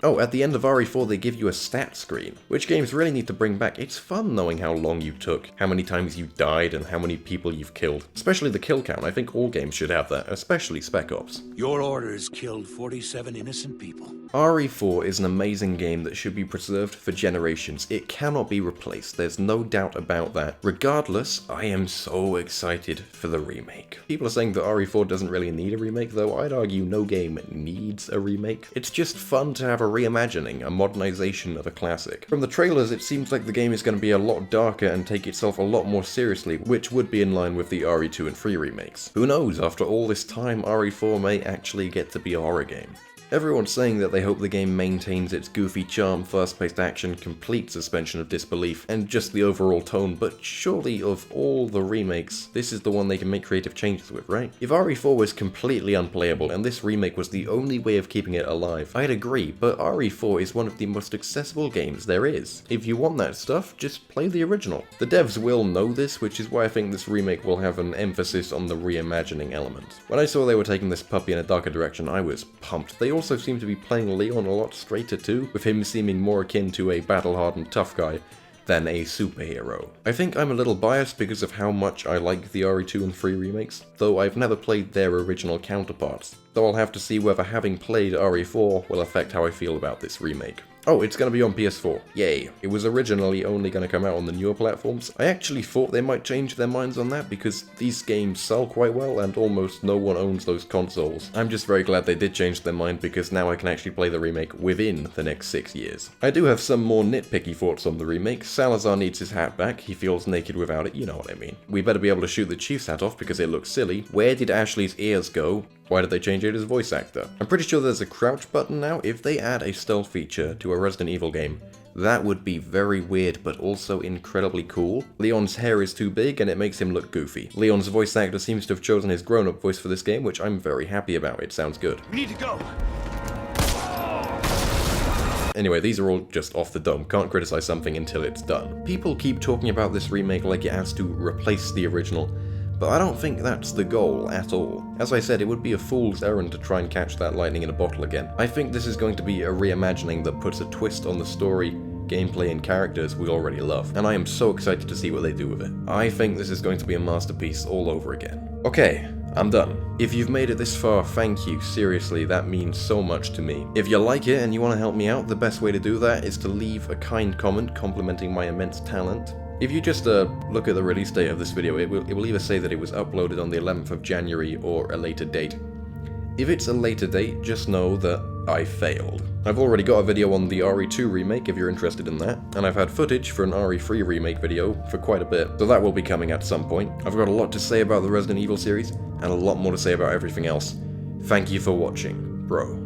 Oh, at the end of RE4 they give you a stat screen, which games really need to bring back. It's fun knowing how long you took, how many times you died, and how many people you've killed. Especially the kill count, I think all games should have that, especially Spec Ops. Your orders killed 47 innocent people. RE4 is an amazing game that should be preserved for generations. It cannot be replaced, there's no doubt about that. Regardless, I am so excited for the remake. People are saying that RE4 doesn't really need a remake, though I'd argue no game needs a remake. It's just fun to have a reimagining, a modernization of a classic. From the trailers, it seems like the game is going to be a lot darker and take itself a lot more seriously, which would be in line with the RE2 and 3 remakes. Who knows, after all this time, RE4 may actually get to be a horror game. Everyone's saying that they hope the game maintains its goofy charm, fast-paced action, complete suspension of disbelief, and just the overall tone, but surely of all the remakes, this is the one they can make creative changes with, right? If RE4 was completely unplayable and this remake was the only way of keeping it alive, I'd agree, but RE4 is one of the most accessible games there is. If you want that stuff, just play the original. The devs will know this, which is why I think this remake will have an emphasis on the reimagining element. When I saw they were taking this puppy in a darker direction, I was pumped. They also seem to be playing Leon a lot straighter too, with him seeming more akin to a battle-hardened tough guy than a superhero. I think I'm a little biased because of how much I like the RE2 and 3 remakes, though I've never played their original counterparts, though I'll have to see whether having played RE4 will affect how I feel about this remake. Oh, it's gonna be on PS4. Yay. It was originally only gonna come out on the newer platforms. I actually thought they might change their minds on that because these games sell quite well and almost no one owns those consoles. I'm just very glad they did change their mind because now I can actually play the remake within the next 6 years. I do have some more nitpicky thoughts on the remake. Salazar needs his hat back. He feels naked without it, you know what I mean. We better be able to shoot the chief's hat off because it looks silly. Where did Ashley's ears go? Why did they change it as voice actor? I'm pretty sure there's a crouch button now. If they add a stealth feature to a Resident Evil game, that would be very weird but also incredibly cool. Leon's hair is too big and it makes him look goofy. Leon's voice actor seems to have chosen his grown-up voice for this game, which I'm very happy about. It sounds good. We need to go. Anyway, these are all just off the dome. Can't criticize something until it's done. People keep talking about this remake like it has to replace the original, but I don't think that's the goal at all. As I said, it would be a fool's errand to try and catch that lightning in a bottle again. I think this is going to be a reimagining that puts a twist on the story, gameplay, and characters we already love, and I am so excited to see what they do with it. I think this is going to be a masterpiece all over again. Okay, I'm done. If you've made it this far, thank you. Seriously, that means so much to me. If you like it and you want to help me out, the best way to do that is to leave a kind comment complimenting my immense talent. If you just look at the release date of this video, it will either say that it was uploaded on the 11th of January or a later date. If it's a later date, just know that I failed. I've already got a video on the RE2 remake if you're interested in that, and I've had footage for an RE3 remake video for quite a bit, so that will be coming at some point. I've got a lot to say about the Resident Evil series, and a lot more to say about everything else. Thank you for watching, bro.